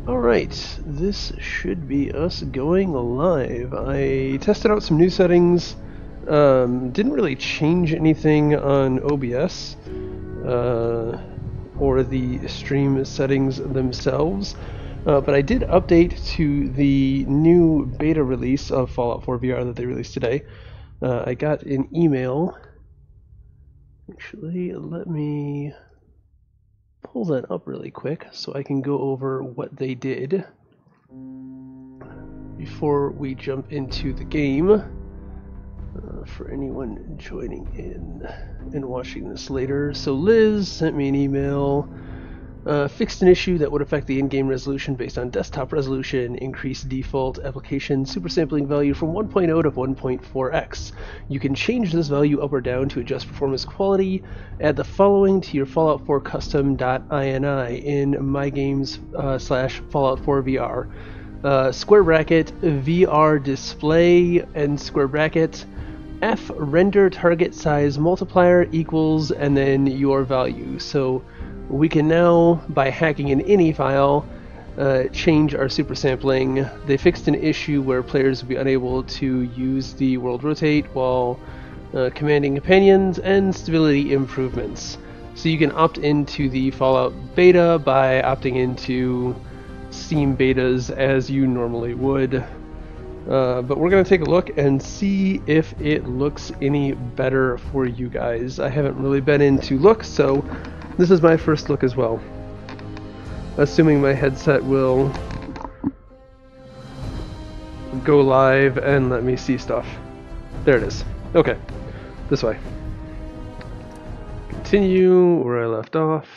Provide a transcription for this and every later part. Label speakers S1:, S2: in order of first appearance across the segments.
S1: Alright, this should be us going live. I tested out some new settings, didn't really change anything on OBS or the stream settings themselves, but I did update to the new beta release of Fallout 4 VR that they released today. I got an email. Actually, let me pull that up really quick so I can go over what they did before we jump into the game. For anyone joining in and watching this later, so Liz sent me an email. Fixed an issue that would affect the in-game resolution based on desktop resolution, increased default application super sampling value from 1.0 to 1.4x. You can change this value up or down to adjust performance quality. Add the following to your Fallout 4 custom.ini in mygames/Fallout 4 VR. Square bracket, VR display, and square bracket, F render target size multiplier equals, and then your value. So we can now, by hacking an ini file, change our super sampling. They fixed an issue where players would be unable to use the world rotate while commanding companions, and stability improvements. So you can opt into the Fallout beta by opting into Steam betas as you normally would. But we're going to take a look and see if it looks any better for you guys. I haven't really been into look, so this is my first look as well. Assuming my headset will go live and let me see stuff. There it is. Okay, this way. Continue where I left off.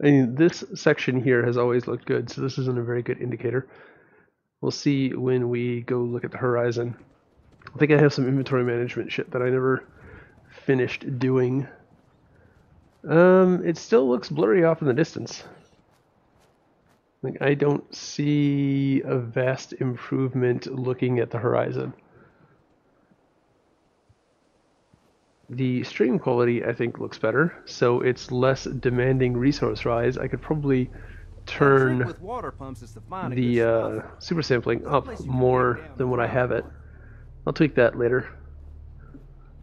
S1: I mean, this section here has always looked good, so this isn't a very good indicator. We'll see when we go look at the horizon. I think I have some inventory management shit that I never finished doing. It still looks blurry off in the distance. Like, I don't see a vast improvement looking at the horizon. The stream quality, I think, looks better, so it's less demanding resource-wise. I could probably turn the super sampling up more than what I have it. I'll tweak that later. I'm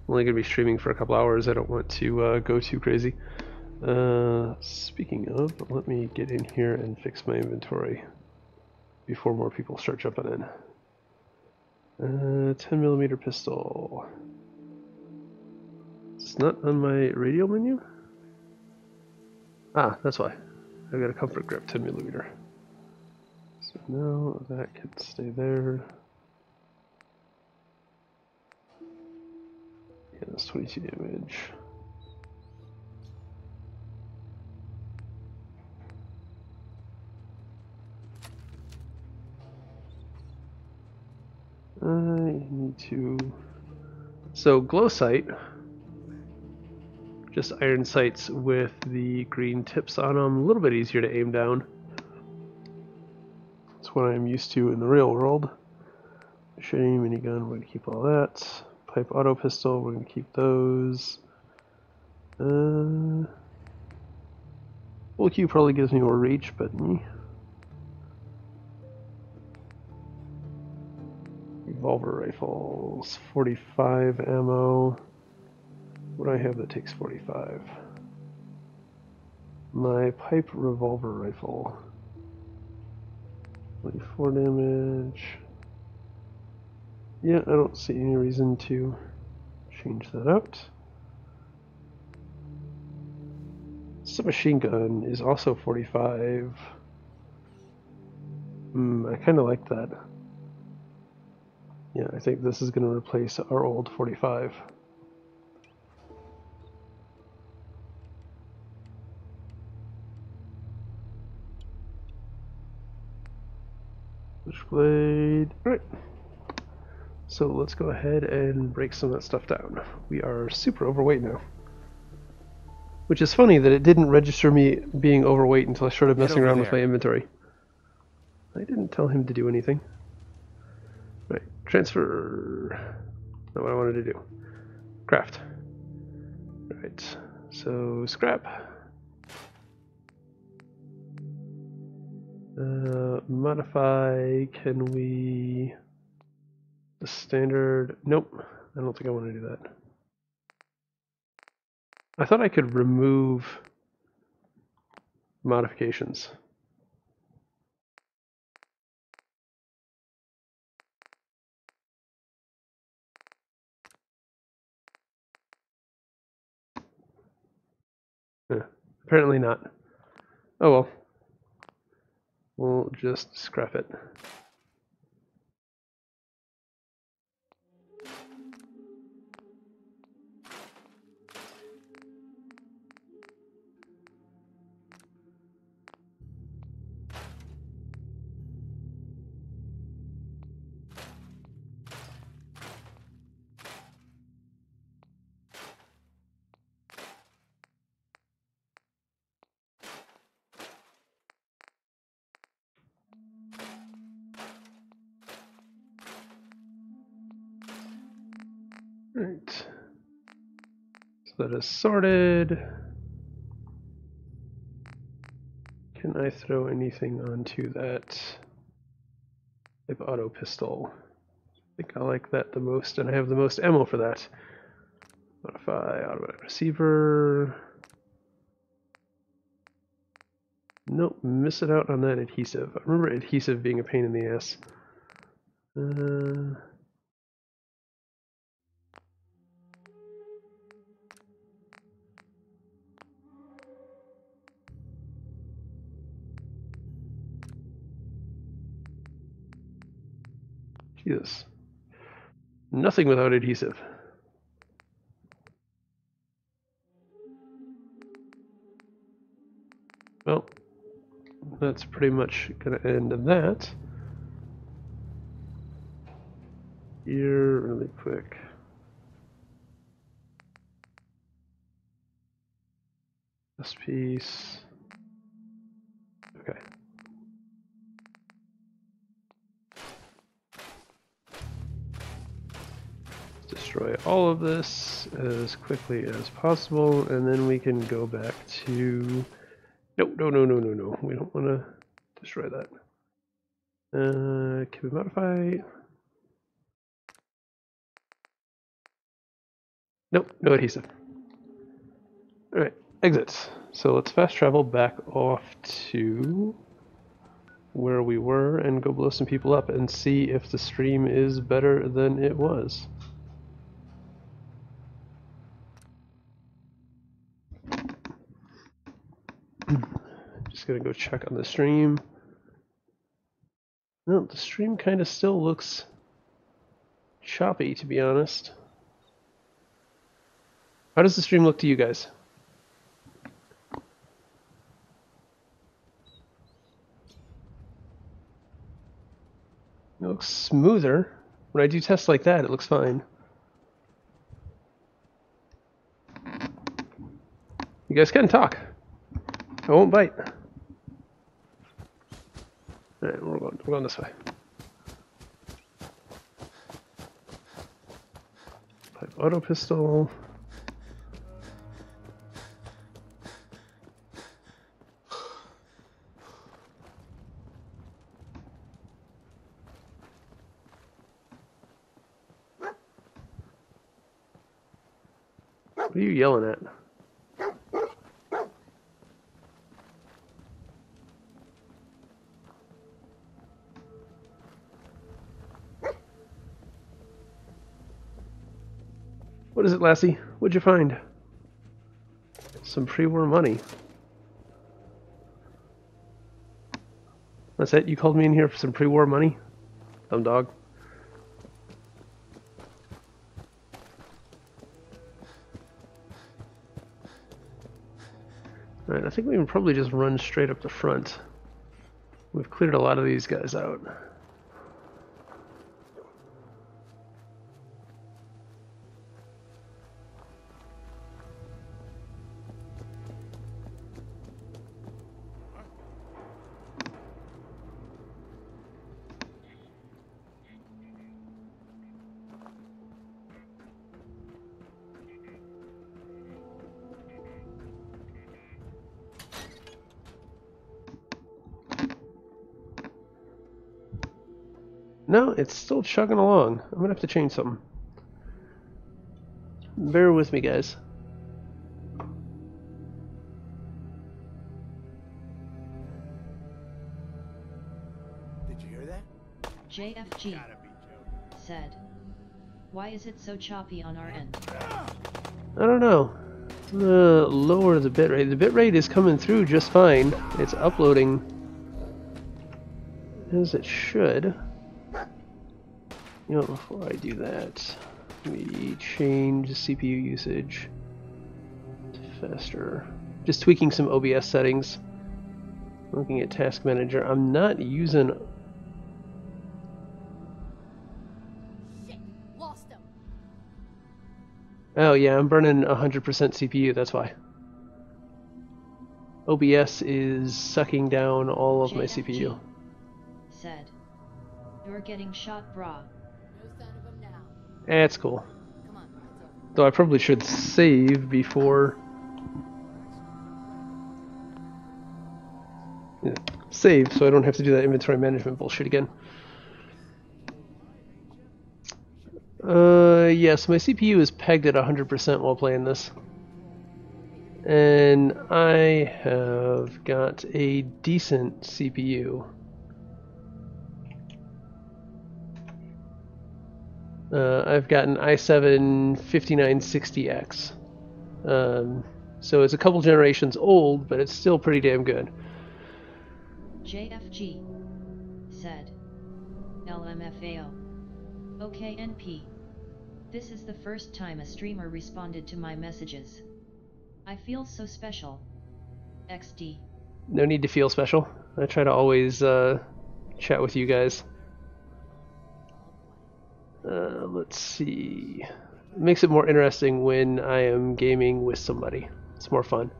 S1: only going to be streaming for a couple hours. I don't want to go too crazy. Speaking of, let me get in here and fix my inventory before more people start jumping in. 10mm pistol. It's not on my radial menu? Ah, that's why. I've got a comfort grip 10mm. So now that can stay there. Yeah, that's 22 damage. I need to... So, glow sight. Just iron sights with the green tips on them. A little bit easier to aim down. That's what I'm used to in the real world. Machine, minigun, we're going to keep all that. Pipe auto pistol, we're going to keep those. Full Q probably gives me more reach, but revolver rifles, 45 ammo. What do I have that takes 45? My pipe revolver rifle. 24 damage. Yeah, I don't see any reason to change that out. Submachine gun is also 45. I kind of like that. Yeah, I think this is going to replace our old 45. Switchblade. Alright. So let's go ahead and break some of that stuff down. We are super overweight now. Which is funny that it didn't register me being overweight until I started messing around with my inventory. I didn't tell him to do anything. Right, transfer. Not what I wanted to do. Craft. Right, so scrap. Modify, can we... The standard... Nope, I don't think I want to do that. I thought I could remove modifications. Apparently not. Oh well. We'll just scrap it. Right. So that is sorted. Can I throw anything onto that? Type auto pistol. I think I like that the most, and I have the most ammo for that. Modify automatic receiver. Nope, miss it out on that adhesive. I remember adhesive being a pain in the ass. Jesus. Nothing without adhesive. Well, that's pretty much going to end that. Here, really quick. This piece. Okay. Destroy all of this as quickly as possible, and then we can go back to... No. We don't want to destroy that. Can we modify? Nope, no adhesive. Alright, exit. So let's fast travel back off to where we were and go blow some people up and see if the stream is better than it was. Just gonna go check on the stream. No, the stream kind of still looks choppy, to be honest. How does the stream look to you guys? It looks smoother. When I do tests like that, it looks fine. You guys can talk. I won't bite. Alright, we're going this way. Pipe auto pistol. What are you yelling at? What is it, Lassie? What'd you find? Some pre-war money. That's it? You called me in here for some pre-war money? Dumb dog. Alright, I think we can probably just run straight up the front. We've cleared a lot of these guys out. No, it's still chugging along. I'm gonna have to change something. Bear with me, guys.
S2: Did you hear that?
S3: JFG said, "Why is it so choppy on our end?"
S1: I don't know. Lower the bitrate. The bitrate is coming through just fine. It's uploading as it should. You know, before I do that, we change the CPU usage to faster. Just tweaking some OBS settings. Looking at Task Manager. I'm not using.
S4: Shit, lost him.
S1: Oh yeah, I'm burning 100% CPU. That's why. OBS is sucking down all of my CPU.
S3: Said, "You're getting shot, brah."
S4: No sign of him now.
S1: That's cool.
S4: Come on, it's over.
S1: Though I probably should save before. Yeah, save so I don't have to do that inventory management bullshit again. Yes, my CPU is pegged at 100% while playing this. And I have got a decent CPU. I've got an i7 5960X. So it's a couple generations old, but it's still pretty damn good.
S3: JFG said, "LMFAO. Okay NP. This is the first time a streamer responded to my messages. I feel so special. XD."
S1: No need to feel special. I try to always chat with you guys. Let's see. It makes it more interesting when I am gaming with somebody. It's more fun.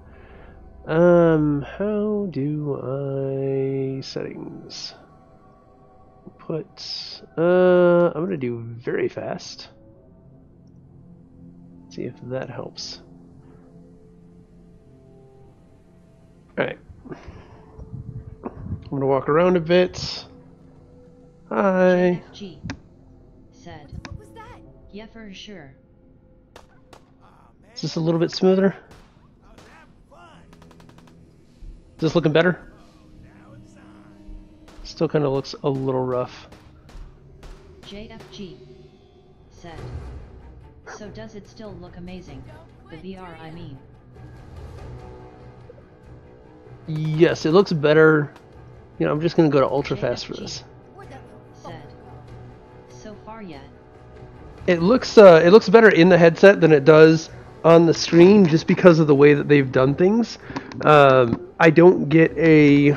S1: How do I settings? Put I'm gonna do very fast. See if that helps. Alright. I'm gonna walk around a bit. Hi.
S3: JFG said,
S4: What was that?
S3: "Yeah, for sure."
S1: Is this a little bit smoother? Is this looking better? Still kind of looks a little rough.
S3: JFG said, "So does it still look amazing? The VR, I mean."
S1: Yes, it looks better. You know, I'm just gonna go to ultra fast for this.
S4: Where'd that
S3: Said, "So far yet."
S1: It looks better in the headset than it does on the screen, just because of the way that they've done things. I don't get a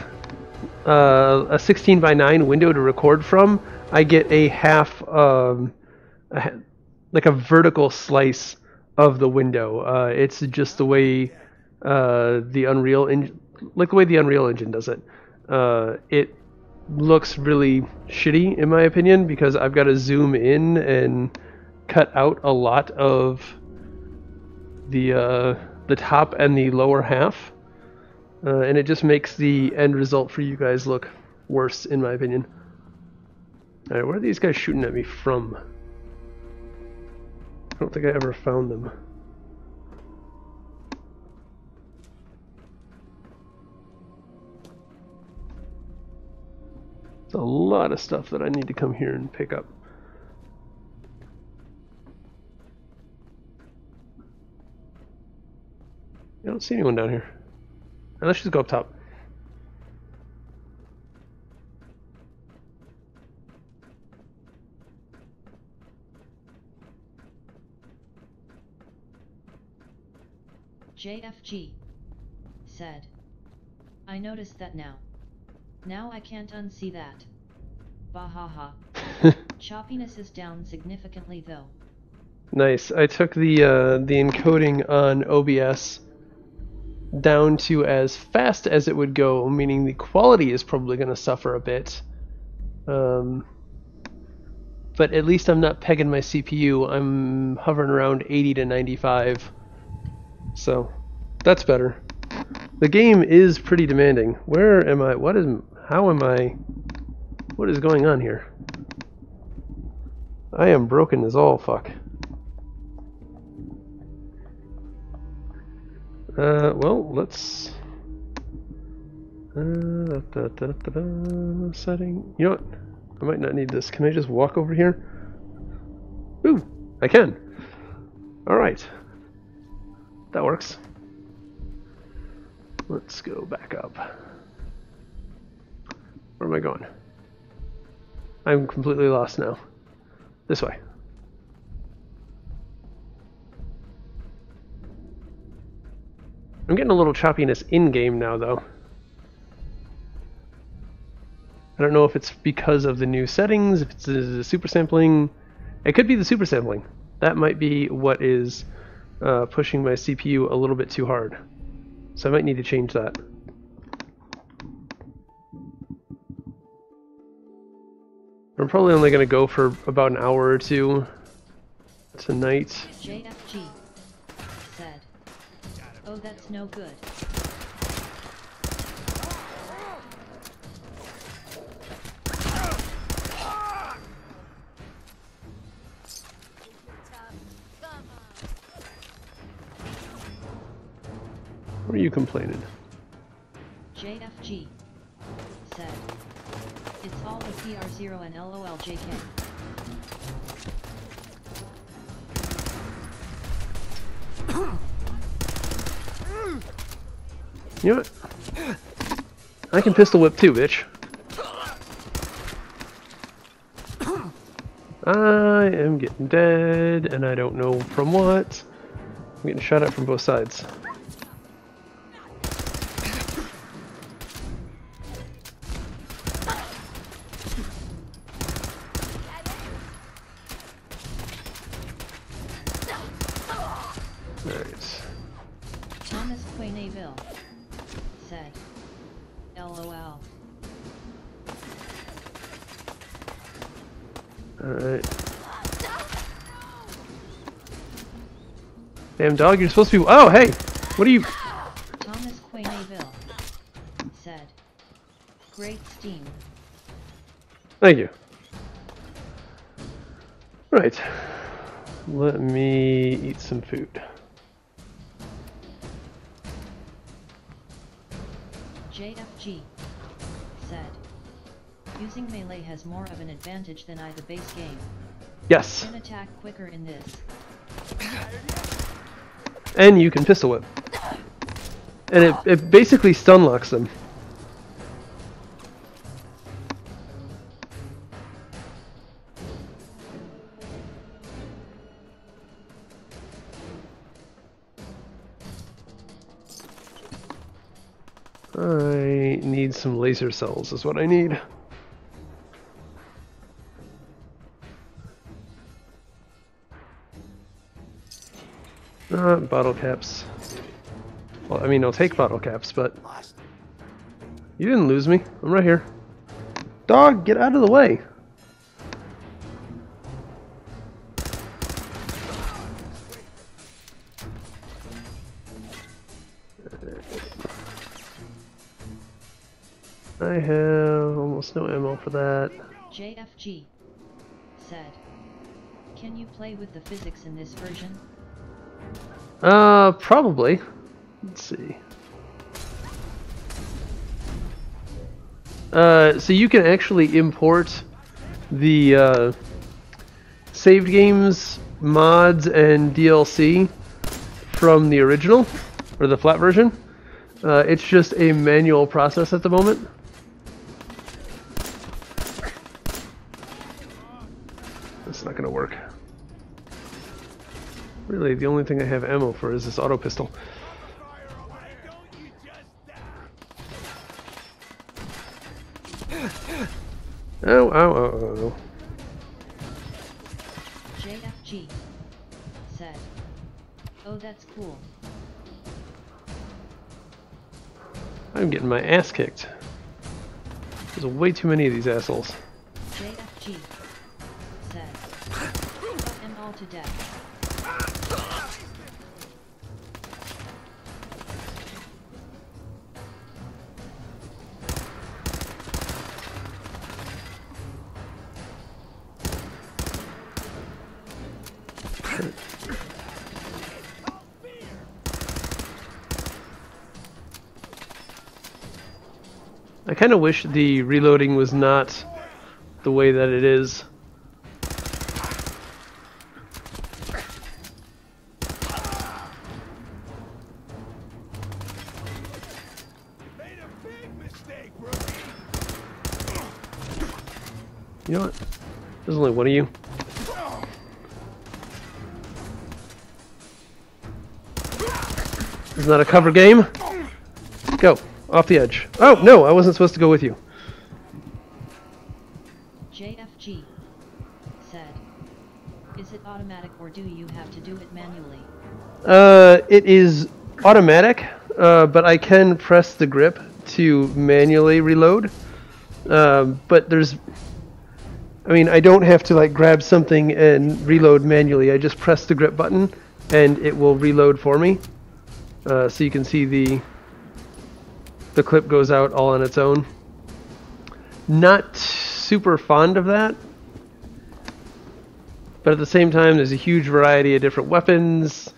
S1: 16:9 window to record from. I get a half, like a vertical slice of the window. It's just the way the Unreal Engine, like the way the Unreal Engine does it. It looks really shitty in my opinion because I've got to zoom in and cut out a lot of the top and the lower half, and it just makes the end result for you guys look worse in my opinion. Alright, where are these guys shooting at me from? I don't think I ever found them. There's a lot of stuff that I need to come here and pick up. I don't see anyone down here. Let's just go up top.
S3: JFG said, "I noticed that now. Now I can't unsee that. Bahaha. Choppiness is down significantly though."
S1: Nice. I took the encoding on OBS down to as fast as it would go, meaning the quality is probably going to suffer a bit. But at least I'm not pegging my CPU. I'm hovering around 80 to 95. So that's better. The game is pretty demanding. Where am I? What is going on here? I am broken as all fuck. Well, let's... setting... You know what? I might not need this. Can I just walk over here? Ooh, I can. Alright. That works. Let's go back up. Where am I going? I'm completely lost now. This way. I'm getting a little choppiness in-game now, though. I don't know if it's because of the new settings, if it's the super sampling. It could be the super sampling. That might be what is pushing my CPU a little bit too hard. So I might need to change that. I'm probably only going to go for about an hour or two tonight.
S3: JFG said, "Oh, that's no good."
S1: What are you complaining?
S3: JFG said, "It's all the PR0 and LOLJK."
S1: You know what? I can pistol whip too, bitch. I am getting dead, and I don't know from what. I'm getting shot at from both sides. Alright.
S3: Thomas Quayneville said, "LOL."
S1: Alright. Damn dog, you're supposed to be. Oh, hey! What are you.
S3: Thomas Quayneville said, "Great Steam."
S1: Thank you. Right. Let me eat some food.
S3: JFG said, "Using melee has more of an advantage than the base game.
S1: Yes.
S3: Can attack quicker in this."
S1: And you can pistol whip. And it basically stun locks them. I need some laser cells is what I need. Bottle caps. Well, I mean, I'll take bottle caps, but... You didn't lose me. I'm right here. Dog, get out of the way! I have almost no ammo for that.
S3: JFG said, "Can you play with the physics in this version?"
S1: Probably. Let's see. So you can actually import the saved games, mods, and DLC from the original, or the flat version. It's just a manual process at the moment. That's not gonna work. Really, the only thing I have ammo for is this auto pistol. Ow, ow, ow, ow.
S3: JFG said, "Oh, that's cool."
S1: I'm getting my ass kicked. There's way too many of these assholes.
S3: JFG said, "Put them all to death."
S1: I kind of wish the reloading was not the way that it is.
S2: Made a big mistake, rookie.
S1: You know what? There's only one of you. Isn't that a cover game? Go. Off the edge. Oh, no, I wasn't supposed to go with you.
S3: JFG said, "Is it automatic or do you have to do it manually?"
S1: It is automatic, but I can press the grip to manually reload. But there's... I mean, I don't have to like grab something and reload manually. I just press the grip button and it will reload for me. So you can see the clip goes out all on its own. Not super fond of that, but at the same time there's a huge variety of different weapons.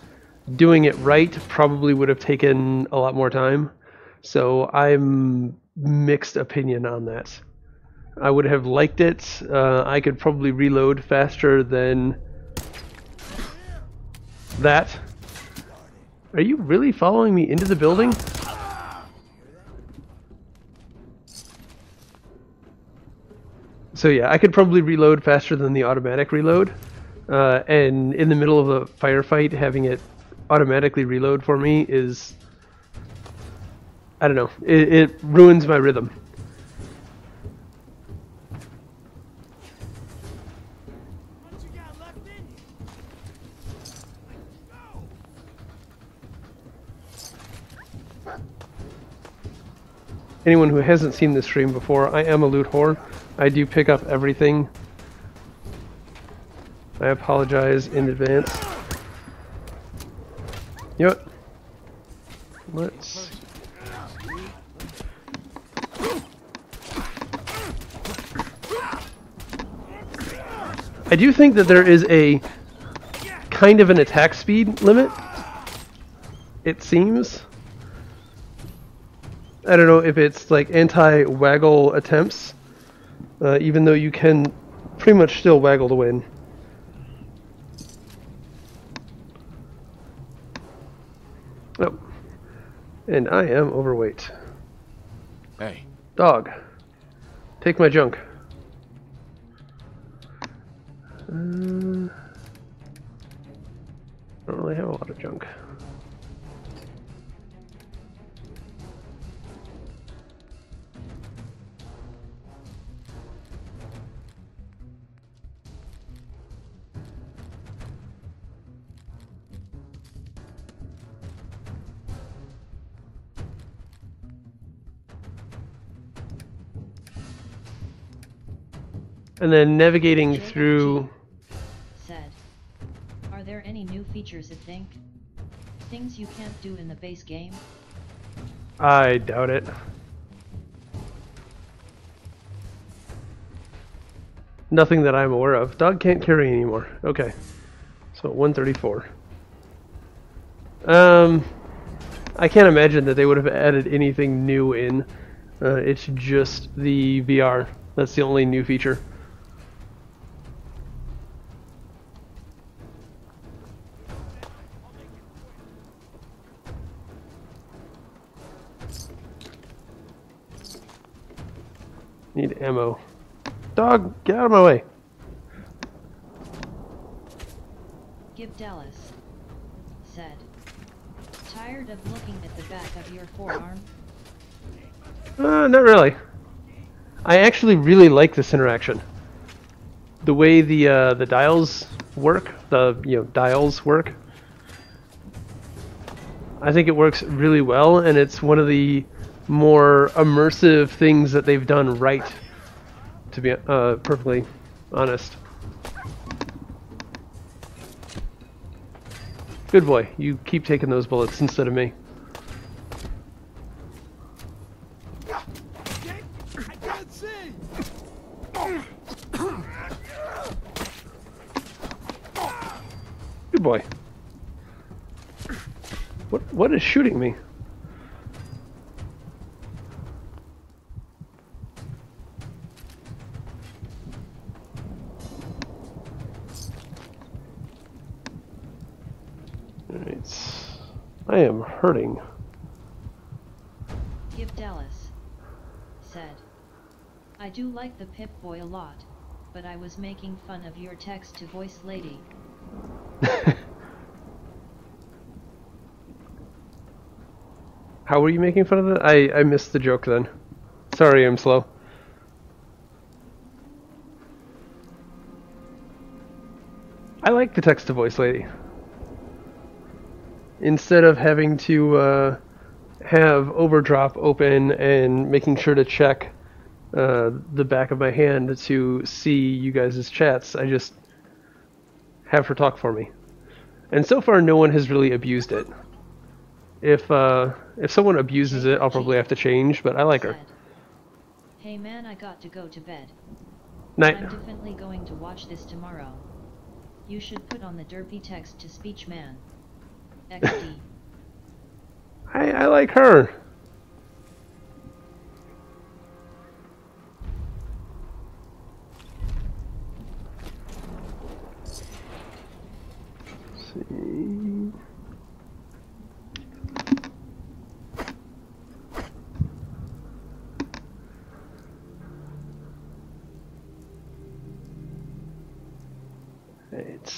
S1: Doing it right probably would have taken a lot more time, so I'm mixed opinion on that. I would have liked it. I could probably reload faster than that. Are you really following me into the building? So yeah, I could probably reload faster than the automatic reload. And in the middle of a firefight, having it automatically reload for me is... I don't know. It ruins my rhythm.
S2: What you got left in you? Go.
S1: Anyone who hasn't seen this stream before, I am a loot whore. I do pick up everything. I apologize in advance. You know what? Let's... I do think that there is a kind of an attack speed limit, it seems. I don't know if it's like anti-waggle attempts, even though you can pretty much still waggle to win. Oh, and I am overweight.
S2: Hey.
S1: Dog, take my junk. I don't really have a lot of junk. And then navigating through...
S3: said, "Are there any new features, things you can't do in the base game?"
S1: I doubt it. Nothing that I'm aware of. Dog can't carry anymore. Okay. So 134. I can't imagine that they would have added anything new in. It's just the VR. That's the only new feature. Need ammo. Dog, get out of my way.
S3: Give Dallas said, "Tired of looking at the back of your forearm?"
S1: Not really. I actually really like this interaction. The way the dials work, dials work. I think it works really well, and it's one of the more immersive things that they've done right, to be perfectly honest. Good boy, you keep taking those bullets instead of me.
S2: I can't see.
S1: Good boy. What is shooting me? I am hurting.
S3: Give Dallas said, I do like the Pip-Boy a lot, but I was making fun of your text-to-voice lady.
S1: How were you making fun of that? I missed the joke then. Sorry, I'm slow. I like the text-to-voice lady. Instead of having to have overdrop open and making sure to check the back of my hand to see you guys' chats, I just have her talk for me. And so far, no one has really abused it. If someone abuses it, I'll probably have to change, but I like her.
S3: Hey man, I got to go to bed.
S1: Night.
S3: I'm definitely going to watch this tomorrow. You should put on the derpy text-to-speech man. XD.
S1: I like her. Let's see. Right.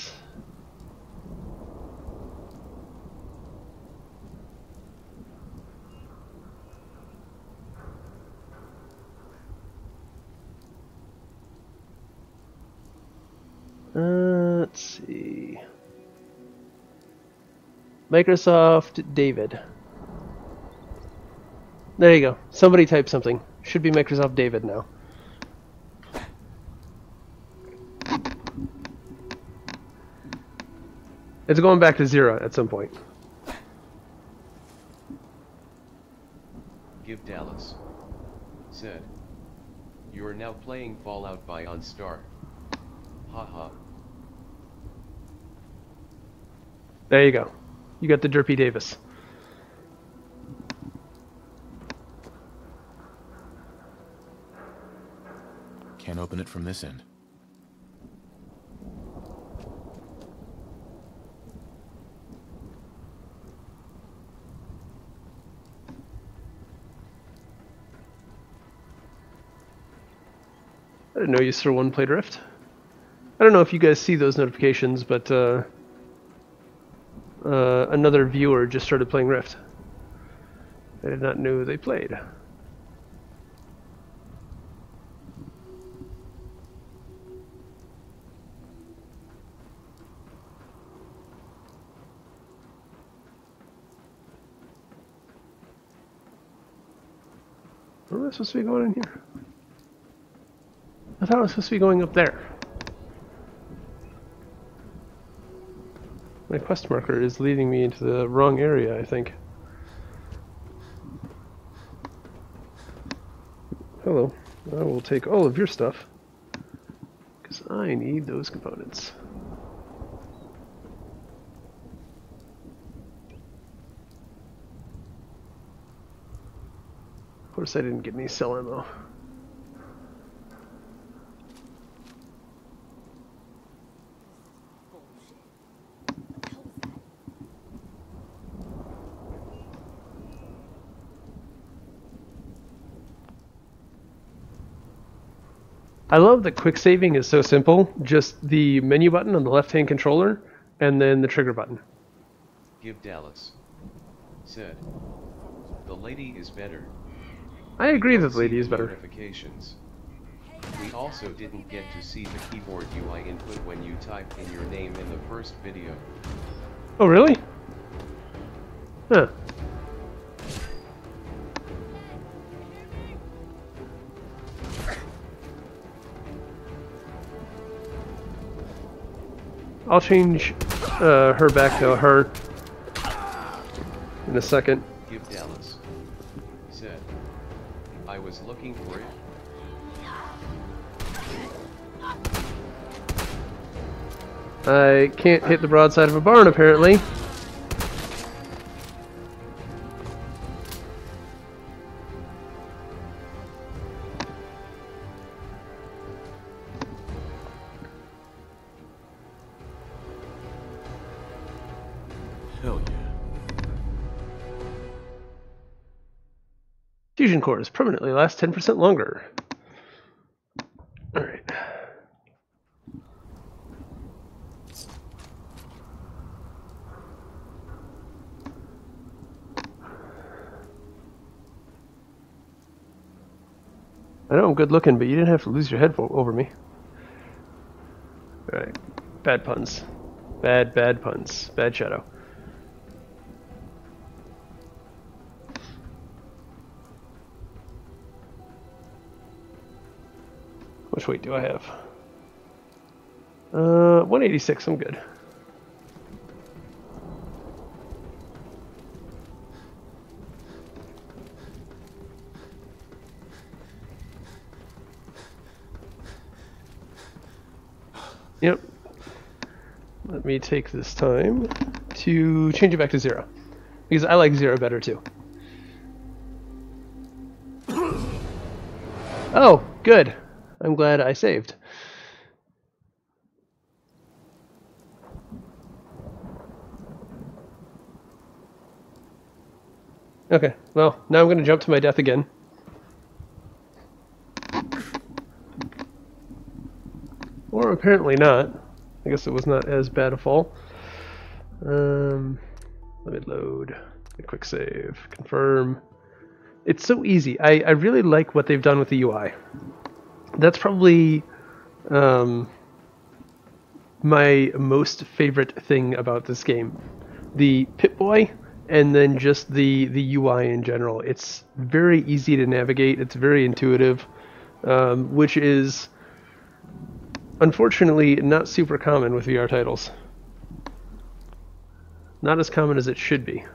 S1: Let's see. Microsoft David. There you go. Somebody type something. Should be Microsoft David now. It's going back to 0 at some point.
S5: Give Dallas said, you are now playing Fallout by OnStar. Haha.
S1: There you go. You got the Derpy Davis.
S6: Can't open it from this end.
S1: I didn't know you still one played Rift. I don't know if you guys see those notifications, but another viewer just started playing Rift. I did not know they played. Where am I supposed to be going in here? I thought I was supposed to be going up there. My quest marker is leading me into the wrong area, I think. Hello. I will take all of your stuff, because I need those components. Of course I didn't get any cell ammo. I love that quick saving is so simple. Just the menu button on the left-hand controller, and then the trigger button.
S5: Give Dallas said, the lady is better.
S1: I agree that the
S5: See
S1: lady is
S5: the
S1: better.
S5: Notifications. We also didn't get to see the keyboard UI input when you typed in your name in the first video.
S1: Oh, really? Huh. I'll change her back to her in a second.
S5: Give Dallas said, I was looking for it.
S1: I can't hit the broadside of a barn, apparently.
S6: Hell yeah.
S1: Fusion cores permanently last 10% longer. Alright. I know I'm good looking, but you didn't have to lose your head over me. Alright. Bad puns. Bad puns. Bad shadow. How much weight do I have? 186, I'm good. Yep. Let me take this time to change it back to 0. Because I like 0 better too. Oh, good. I'm glad I saved. Okay, well, now I'm going to jump to my death again. Or apparently not. I guess it was not as bad a fall. Let me load. A quick save. Confirm. It's so easy. I really like what they've done with the UI. That's probably my most favorite thing about this game. The Pip-Boy, and then just the UI in general. It's very easy to navigate. It's very intuitive, which is unfortunately not super common with VR titles. Not as common as it should be.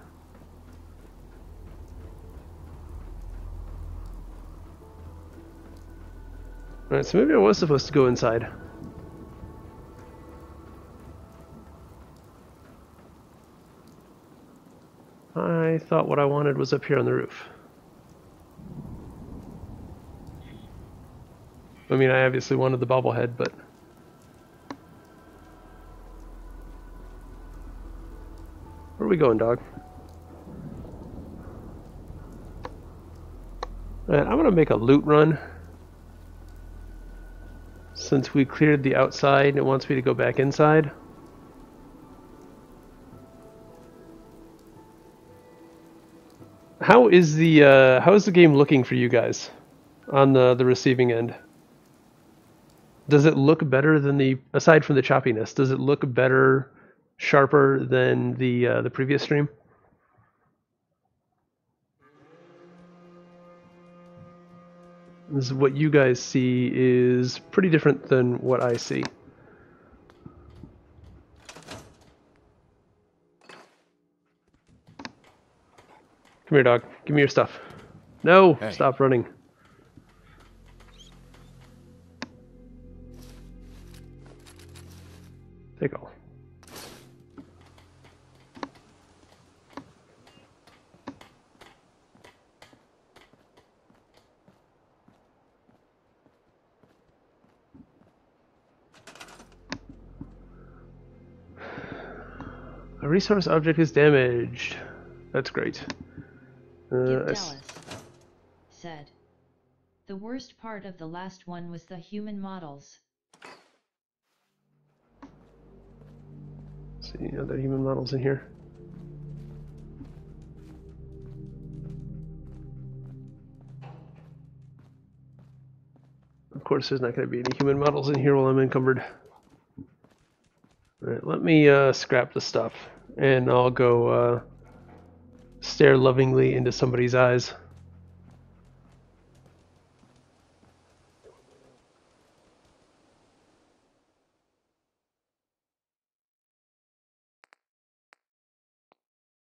S1: Alright, so maybe I was supposed to go inside. I thought what I wanted was up here on the roof. I mean, I obviously wanted the bobblehead, but... Where are we going, dog? Alright, I'm gonna make a loot run. Since we cleared the outside, it wants me to go back inside. How is the game looking for you guys on the receiving end? Does it look better than aside from the choppiness, does it look better, sharper than the previous stream? This is what you guys see is pretty different than what I see. Come here, dog. Give me your stuff. No!
S6: Hey.
S1: Stop running. Take all. A resource object is damaged. That's great.
S3: Dallas said. The worst part of the last one was the human models.
S1: See, are there human models in here? Of course, there's not going to be any human models in here while I'm encumbered. Alright, let me scrap the stuff, and I'll go stare lovingly into somebody's eyes.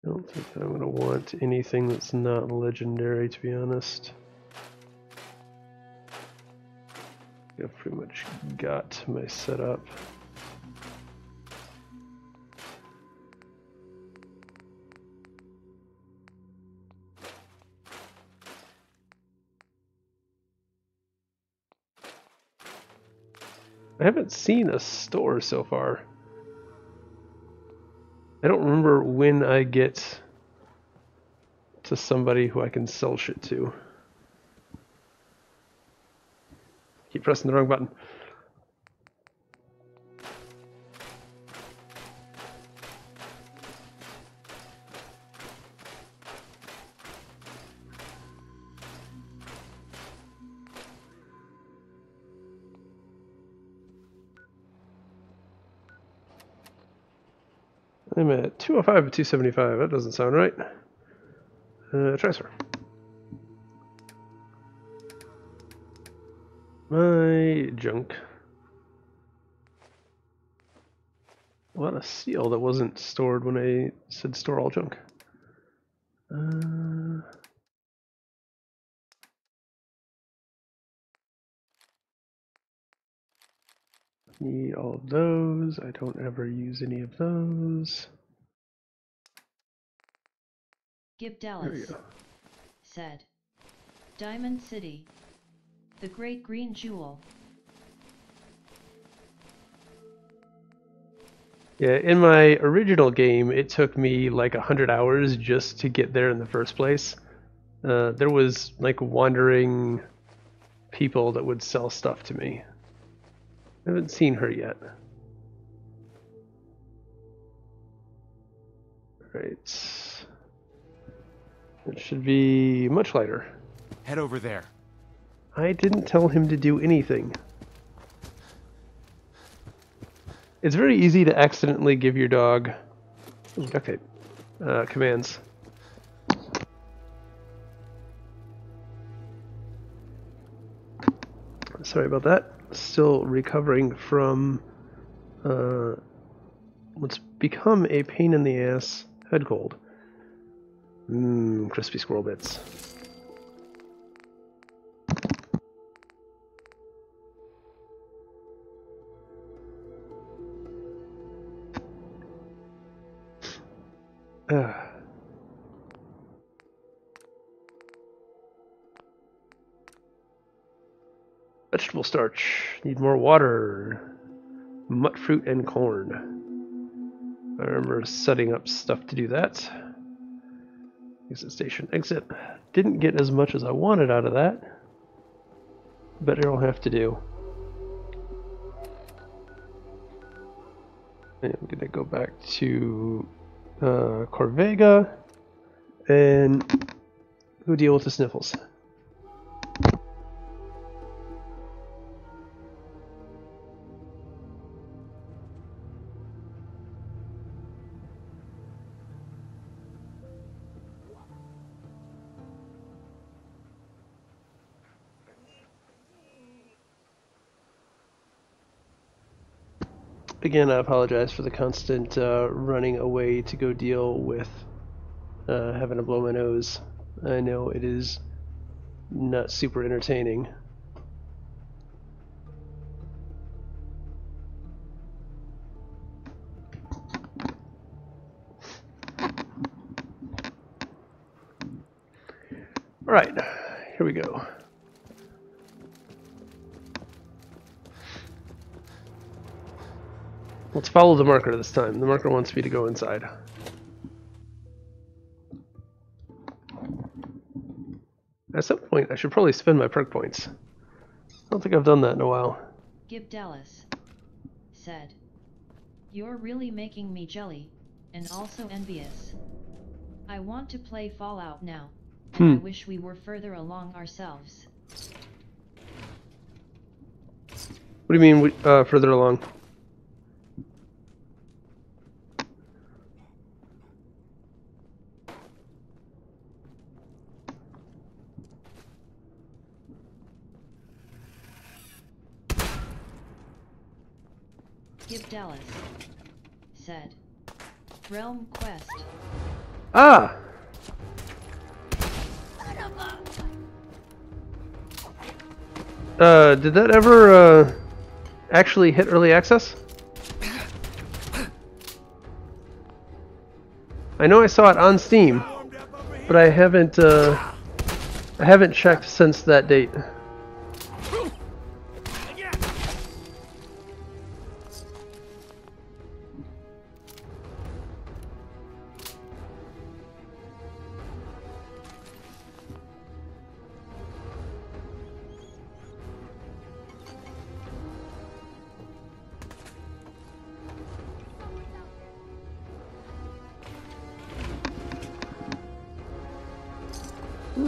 S1: I don't think I'm going to want anything that's not legendary, to be honest. I've pretty much got my setup. I haven't seen a store so far. I don't remember when I get to somebody who I can sell shit to. Keep pressing the wrong button. I'm at 205 and 275. That doesn't sound right. Transfer. My junk. What a seal that wasn't stored when I said store all junk. Need all of those. I don't ever use any of those.
S3: Gib
S1: There we
S3: Dallas
S1: go.
S3: said, Diamond City, the great green jewel.
S1: Yeah, in my original game, it took me like 100 hours just to get there in the first place. There was like wandering people that would sell stuff to me. I haven't seen her yet. Right. It should be much lighter.
S6: Head over there.
S1: I didn't tell him to do anything. It's very easy to accidentally give your dog duct tape commands. Sorry about that. Still recovering from what's become a pain in the ass head cold. Crispy squirrel bits. Vegetable starch. Need more water. Mut fruit and corn. I remember setting up stuff to do that. Exit station. Exit. Didn't get as much as I wanted out of that. But it'll have to do. And I'm gonna go back to Corvega and go deal with the sniffles. Again, I apologize for the constant running away to go deal with having to blow my nose. I know it is not super entertaining. Alright, here we go. Let's follow the marker this time. The marker wants me to go inside. At some point, I should probably spend my perk points. I don't think I've done that in a while.
S3: Gib Dallas said, You're really making me jelly, and also envious. I want to play Fallout now, and I wish we were further along ourselves.
S1: What do you mean further along?
S3: Gib Dallas said, Realm Quest.
S1: Ah! Did that ever actually hit early access? I know I saw it on Steam, but I haven't checked since that date.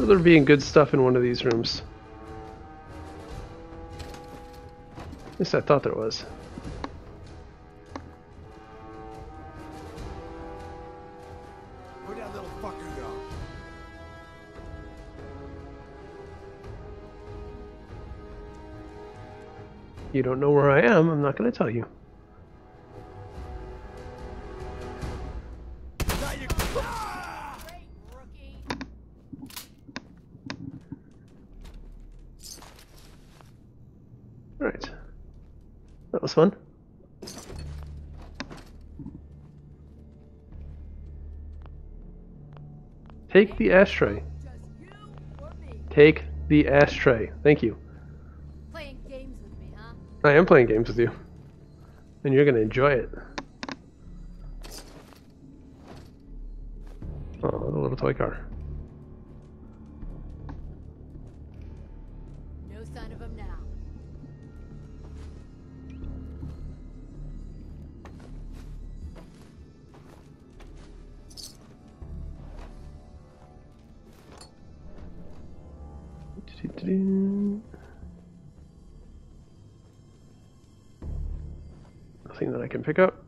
S1: remember there being good stuff in one of these rooms. At least I thought there was.
S2: Where'd that little fucker go?
S1: You don't know where I am, I'm not going to tell you.
S2: Now you... Ah!
S4: Great, rookie.
S1: Alright. That was fun. Take the ashtray.
S4: Just you or me.
S1: Take the ashtray. Thank you.
S4: Playing games with me, huh?
S1: I am playing games with you. And you're going to enjoy it. Oh, the little toy car.
S4: No sign of him now.
S1: Nothing that I can pick up.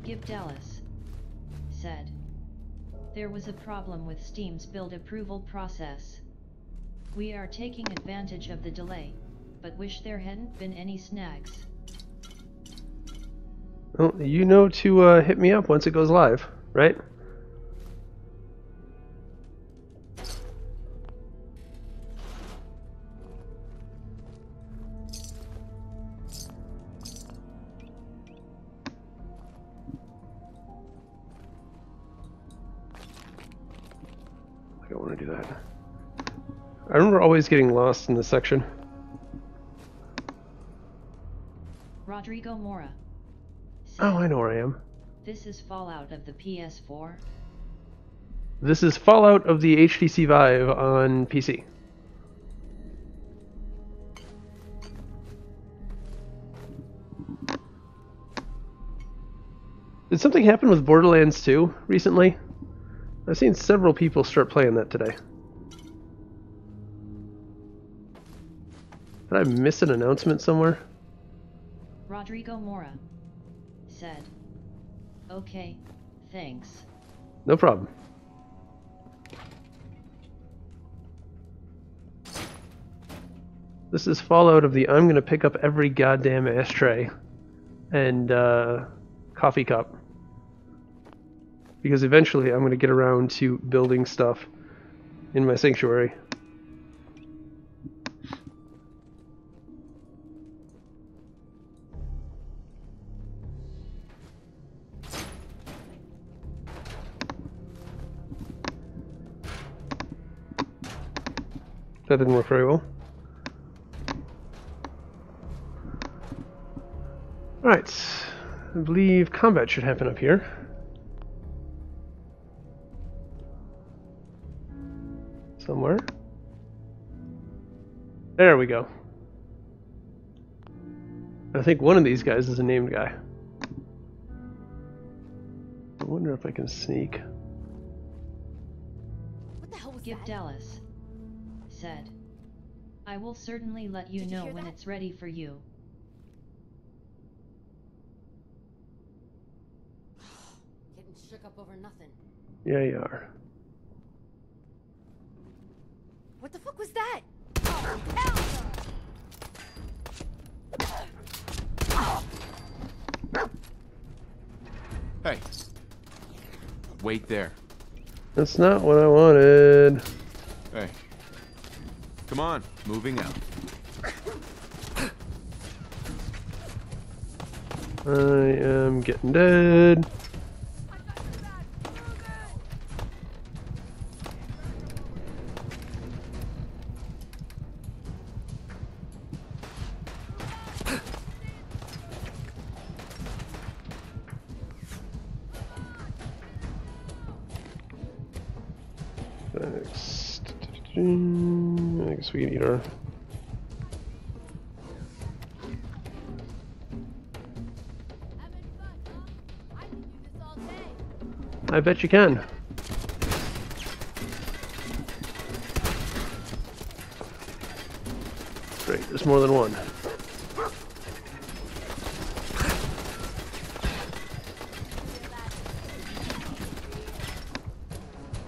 S3: Give Dallas said. There was a problem with Steam's build approval process. We are taking advantage of the delay, but wish there hadn't been any snags.
S1: Well, you know to hit me up once it goes live, right? I don't want to do that. I remember always getting lost in this section.
S3: Rodrigo Mora said,
S1: Oh, I know where I am.
S3: This is Fallout of the PS4.
S1: This is Fallout of the HTC Vive on PC. Did something happen with Borderlands 2 recently? I've seen several people start playing that today. Did I miss an announcement somewhere?
S3: Rodrigo Mora said, okay, thanks.
S1: No problem. This is Fallout of the I'm gonna pick up every goddamn ashtray and coffee cup. Because eventually I'm gonna get around to building stuff in my sanctuary. That didn't work very well. Alright, I believe combat should happen up here. Somewhere. There we go. I think one of these guys is a named guy. I wonder if I can sneak.
S4: What the hell was
S3: Give
S4: that?
S3: Dallas said, I will certainly let you
S4: Did you
S3: know
S4: hear
S3: when
S4: that?
S3: it's ready for you.
S4: Getting shook up over nothing.
S1: Yeah, you are.
S4: What the fuck was that? Oh, hell no!
S6: Hey. Wait there.
S1: That's not what I wanted.
S6: Hey. Come on, moving out.
S1: I am getting dead.
S4: I got your back. Move it.
S1: Next. I guess we can eat our...
S4: Having fun, huh? I can do this all day.
S1: I bet you can. Great, there's more than one.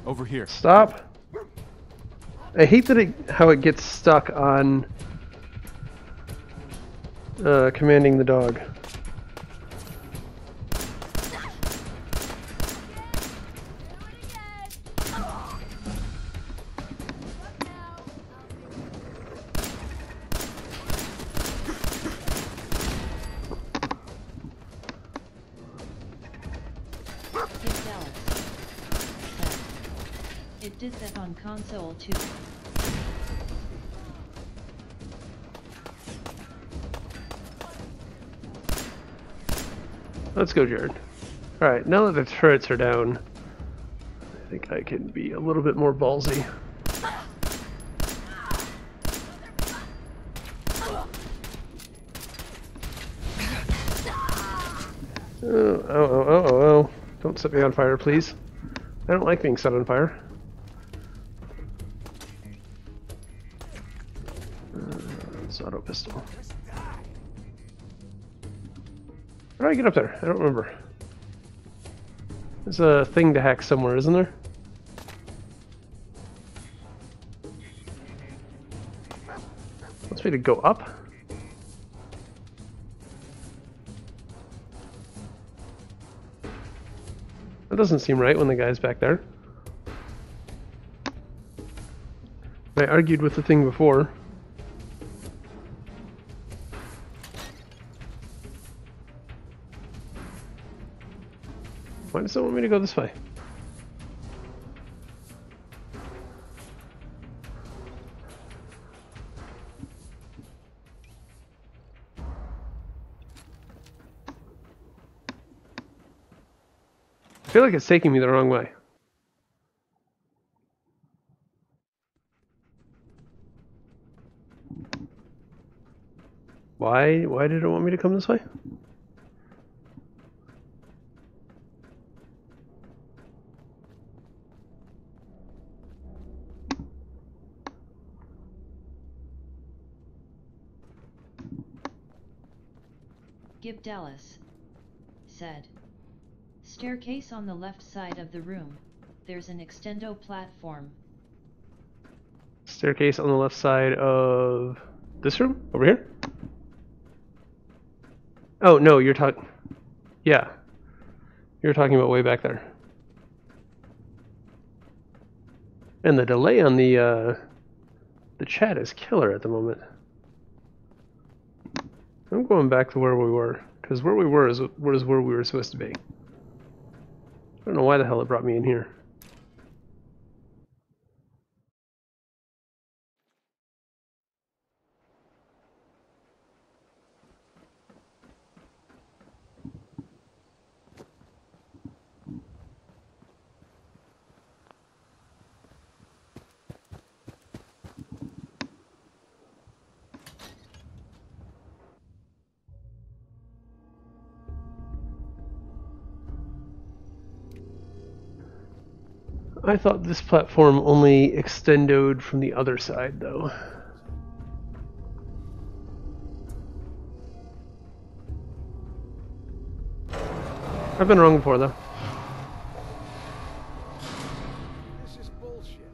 S6: Over here.
S1: Stop. I hate that how it gets stuck on commanding the dog.
S3: It did that on console too.
S1: Let's go, Jared. Alright, now that the turrets are down, I think I can be a little bit more ballsy. Oh. Don't set me on fire, please. I don't like being set on fire. It's auto pistol. How do I get up there? I don't remember. There's a thing to hack somewhere, isn't there? Wants me to go up? That doesn't seem right when the guy's back there. I argued with the thing before. Why does it want me to go this way? I feel like it's taking me the wrong way. Why did it want me to come this way?
S3: Gib Dallas said. Staircase on the left side of the room. There's an extendo platform.
S1: Staircase on the left side of this room? Over here? Oh, no, you're talking... Yeah. You're talking about way back there. And the delay on the chat is killer at the moment. I'm going back to where we were, because where we were is where we were supposed to be. I don't know why the hell it brought me in here. I thought this platform only extendoed from the other side, though. I've been wrong before, though.
S2: This is bullshit.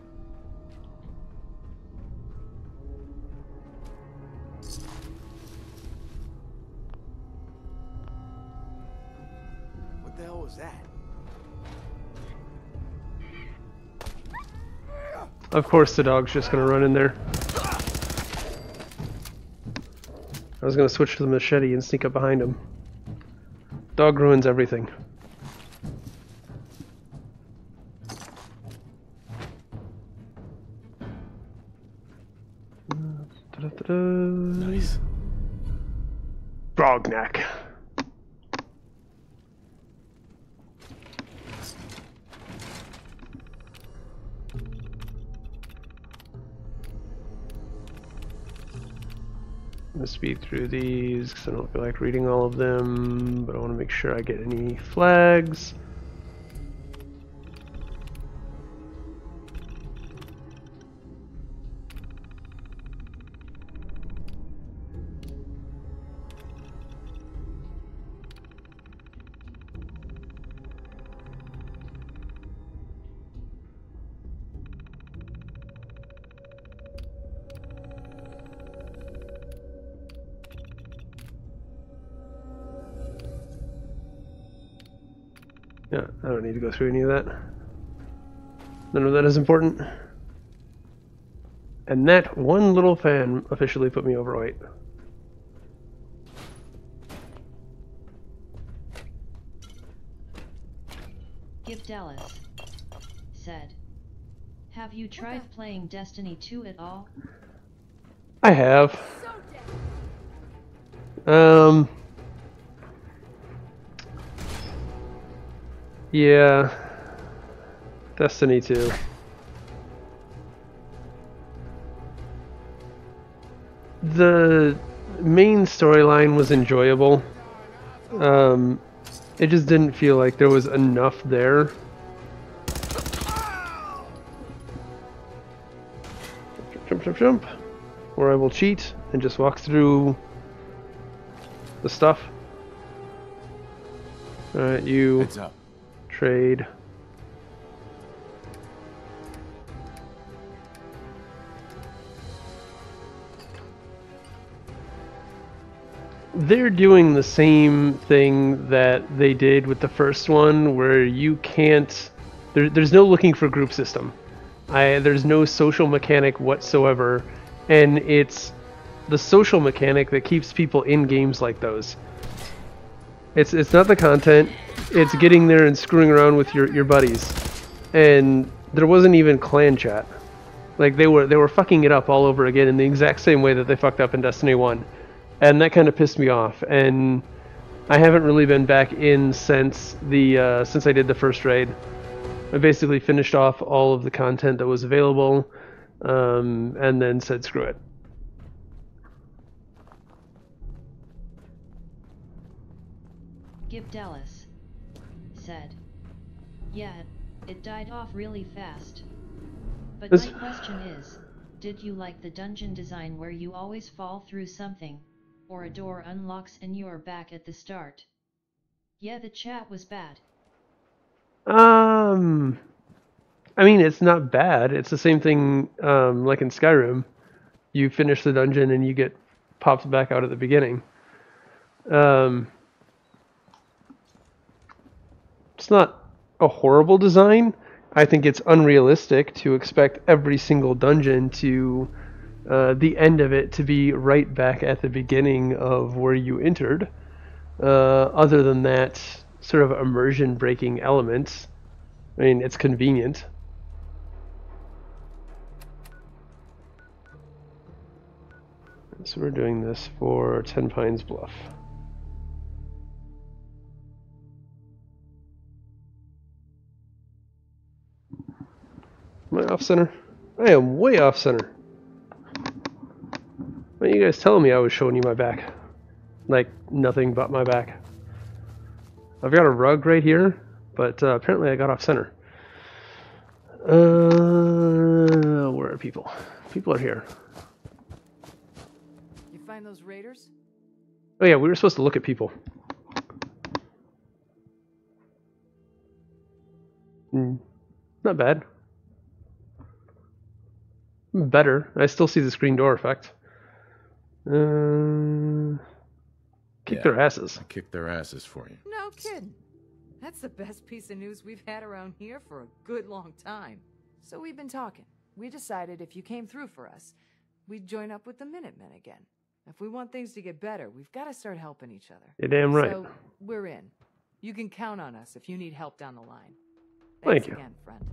S2: What the hell was that?
S1: Of course the dog's just gonna run in there. I was gonna switch to the machete and sneak up behind him. Dog ruins everything.
S6: Nice.
S1: Brognac. gonna speed through these because I don't feel like reading all of them, but I want to make sure I get any flags. Yeah, I don't need to go through any of that. None of that is important. And that one little fan officially put me overweight.
S3: Give Dallas said, "Have you tried playing Destiny 2 at all?"
S1: I have. Yeah. Destiny 2. The main storyline was enjoyable. It just didn't feel like there was enough there. Jump, jump, jump. Or I will cheat and just walk through the stuff. Alright, you
S6: Heads up.
S1: trade. They're doing the same thing that they did with the first one, where you can't... There's no looking for group system. There's no social mechanic whatsoever, and it's the social mechanic that keeps people in games like those. It's not the content, it's getting there and screwing around with your buddies. And there wasn't even clan chat. Like, they were fucking it up all over again in the exact same way that they fucked up in Destiny 1. And that kind of pissed me off, and I haven't really been back in since I did the first raid. I basically finished off all of the content that was available, and then said screw it.
S3: Give Dallas said, "Yeah, it died off really fast. But my question is, did you like the dungeon design where you always fall through something, or a door unlocks and you're back at the start?" Yeah, the chat was bad.
S1: I mean, it's not bad. It's the same thing, like in Skyrim. You finish the dungeon and you get popped back out at the beginning. It's not a horrible design. I think it's unrealistic to expect every single dungeon to the end of it to be right back at the beginning of where you entered. Other than that sort of immersion breaking elements, I mean, it's convenient. So we're doing this for 10 Pines Bluff. Am I off center? I am way off center. Why are you guys telling me I was showing you my back? Like, nothing but my back. I've got a rug right here, but apparently I got off center. Where are people? People are here.
S7: You find those raiders?
S1: Oh yeah, we were supposed to look at people. Not bad. Better. I still see the screen door effect. Kick their asses.
S6: I kicked their asses for you.
S7: No kidding. That's the best piece of news we've had around here for a good long time. So we've been talking. We decided if you came through for us, we'd join up with the Minutemen again. If we want things to get better, we've got to start helping each other.
S1: You're damn right.
S7: So we're in. You can count on us if you need help down the line.
S1: Thank
S7: Thanks
S1: you.
S7: again, friend.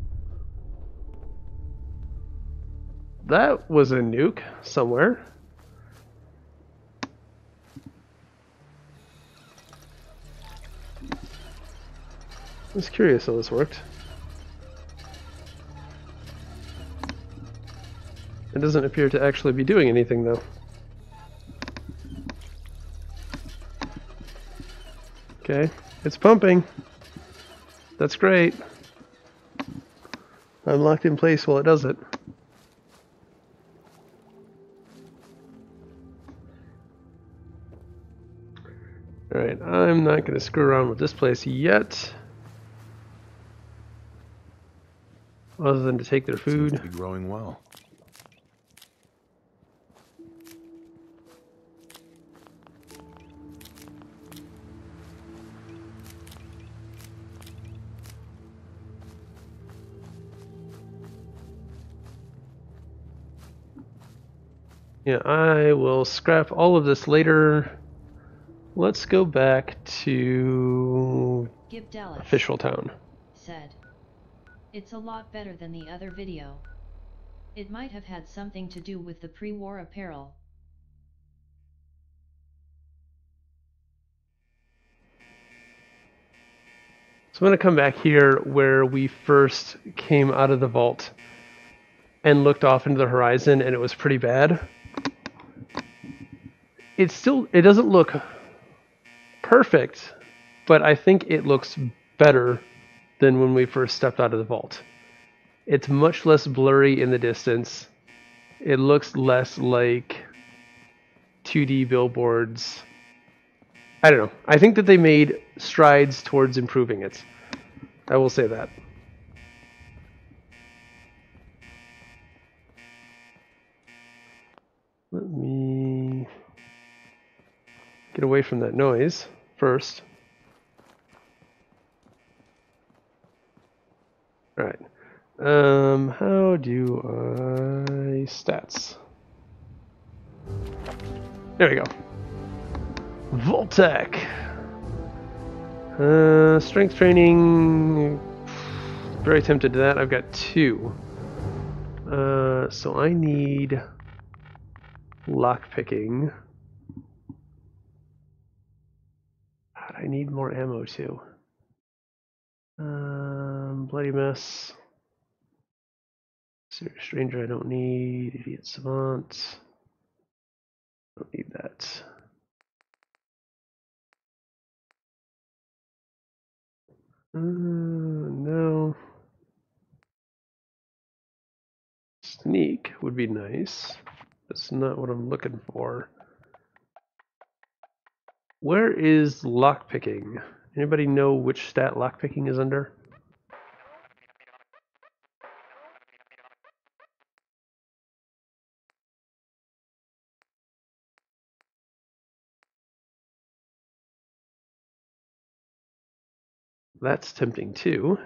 S1: That was a nuke somewhere. I was curious how this worked. It doesn't appear to actually be doing anything, though. Okay, it's pumping. That's great. I'm locked in place while it does it. Alright, I'm not going to screw around with this place yet. Other than to take their food.
S6: Seems to be growing well.
S1: Yeah, I will scrap all of this later. Let's go back to Official Town.
S3: Said, it's a lot better than the other video. It might have had something to do with the pre-war apparel.
S1: So I'm going to come back here where we first came out of the vault and looked off into the horizon, and it was pretty bad. It doesn't look perfect, but I think it looks better than when we first stepped out of the vault. It's much less blurry in the distance. It looks less like 2D billboards. I don't know. I think that they made strides towards improving it. I will say that. Let me get away from that noise first. Alright. How do I... stats. There we go. Voltec. Strength training. Very tempted to that. I've got 2. So I need lockpicking. God, I need more ammo too. Bloody mess. Serious stranger I don't need. Idiot savant. Don't need that. No. Sneak would be nice. That's not what I'm looking for. Where is lockpicking? Anybody know which stat lockpicking is under? That's tempting too.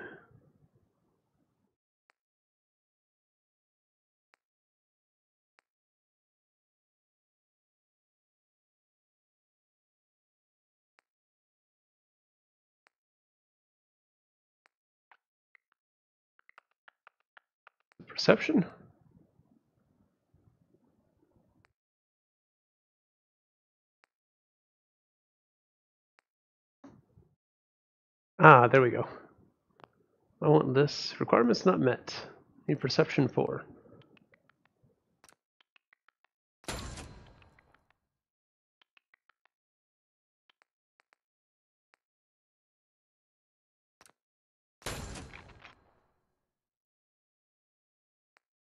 S1: Perception? Ah, there we go. I want this. Requirements not met. Need perception 4.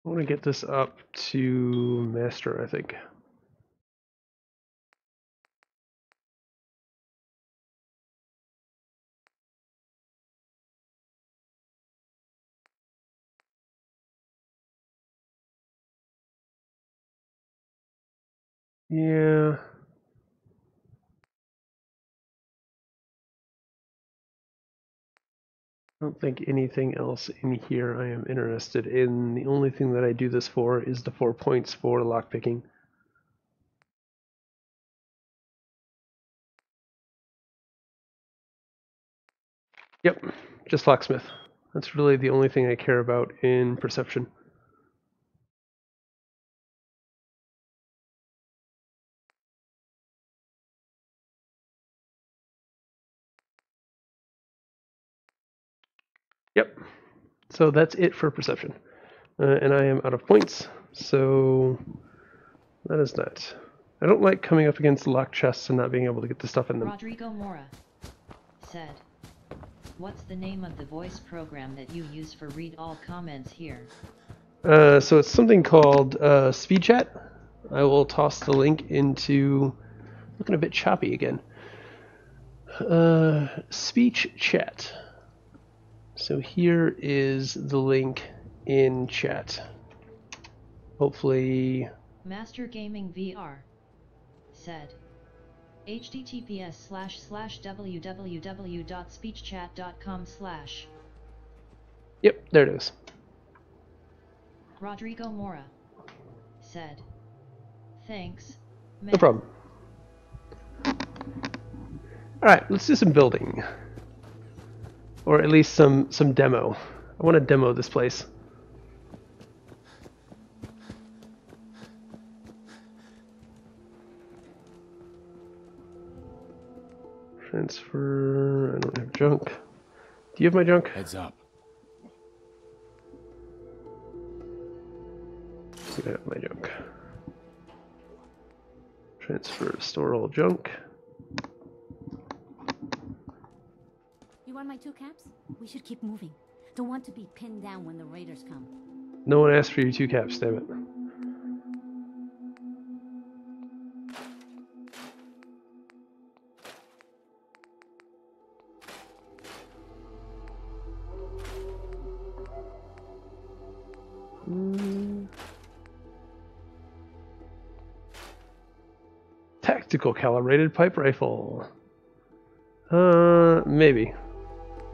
S1: I want to get this up to master, I think. Yeah. I don't think anything else in here I am interested in. The only thing that I do this for is the 4 points for lockpicking. Yep, just locksmith. That's really the only thing I care about in perception. Yep, so that's it for perception. And I am out of points, so that is that. I don't like coming up against locked chests and not being able to get the stuff in them.
S3: Rodrigo Mora said. What's the name of the voice program that you use for read all comments here?
S1: So it's something called Speed Chat. I will toss the link into... Looking a bit choppy again. Speech Chat. So here is the link in chat. Hopefully...
S3: MasterGamingVR said. https://www.speechchat.com/
S1: Yep, there it is.
S3: Rodrigo Mora said. Thanks, man.
S1: No problem. Alright, let's do some building. Or at least some demo. I want to demo this place. Transfer... I don't have junk. Do you have my junk?
S6: Heads up.
S1: You have my junk. Transfer, store all junk.
S8: You want my 2 caps? We should keep moving. Don't want to be pinned down when the raiders come.
S1: No one asked for your 2 caps, damn it. Tactical calibrated pipe rifle. Maybe.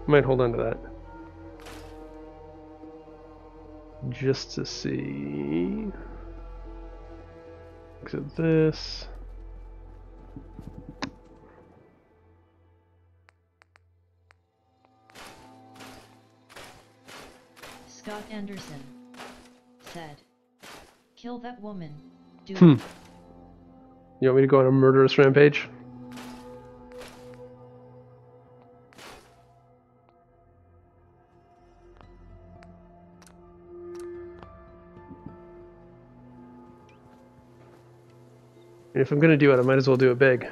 S1: Might hold on to that. Just to see. Look at this.
S3: Scott Anderson said. Kill that woman. Do it.
S1: You want me to go on a murderous rampage? And if I'm gonna do it, I might as well do it big.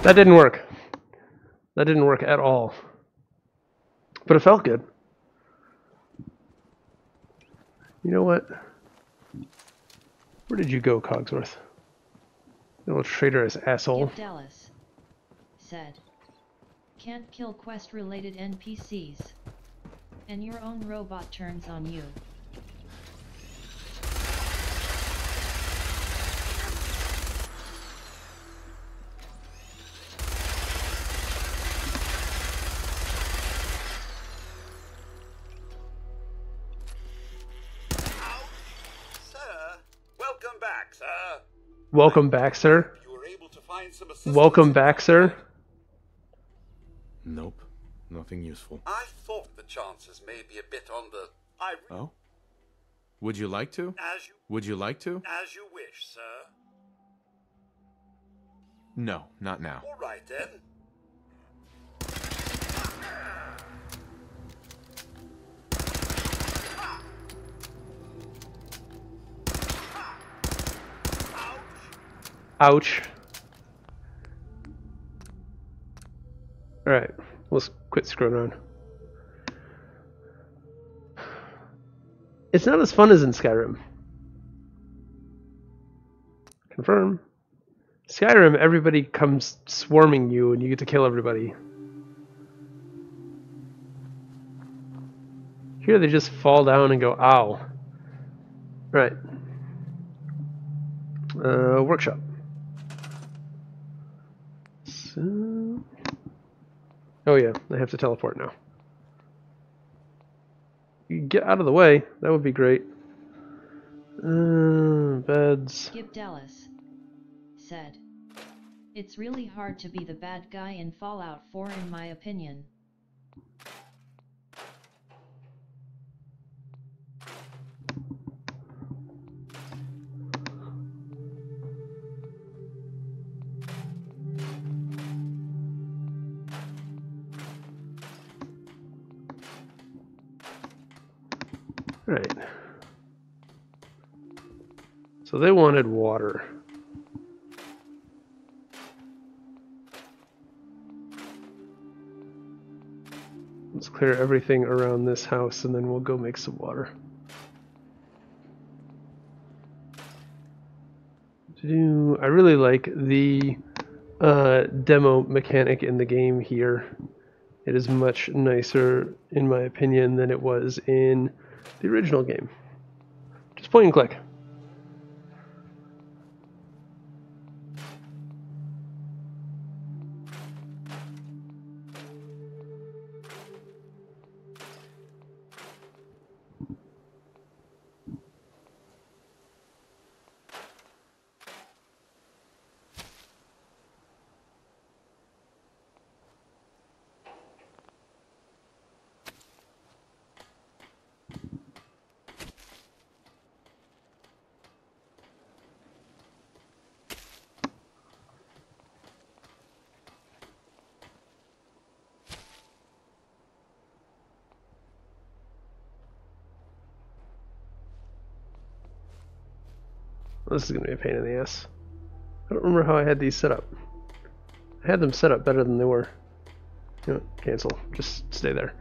S1: That didn't work. That didn't work at all. But it felt good. You know what? Where did you go, Cogsworth? You little traitorous asshole.
S3: Skip Dallas said. Can't kill quest-related NPCs. And your own robot turns on you.
S1: Welcome back, sir.
S2: You were able to find some assistance.
S1: Welcome back, sir.
S6: Nope. Nothing useful.
S2: I thought the chances may be a bit on the...
S6: Oh? Would you like to? Would you like to?
S2: As you wish, sir.
S6: No, not now.
S2: All right, then.
S1: Ouch. Alright, let's quit screwing around. It's not as fun as in Skyrim. Confirm. Skyrim, everybody comes swarming you and you get to kill everybody. Here they just fall down and go, ow. Right. Workshop. So... Oh yeah, I have to teleport now. You can get out of the way, that would be great. Beds.
S3: Skip Dallas said. It's really hard to be the bad guy in Fallout 4 in my opinion.
S1: Alright. So they wanted water. Let's clear everything around this house and then we'll go make some water. I really like the demo mechanic in the game here. It is much nicer, in my opinion, than it was in the original game. Just point and click. This is going to be a pain in the ass. I don't remember how I had these set up. I had them set up better than they were. You know, cancel. Just stay there.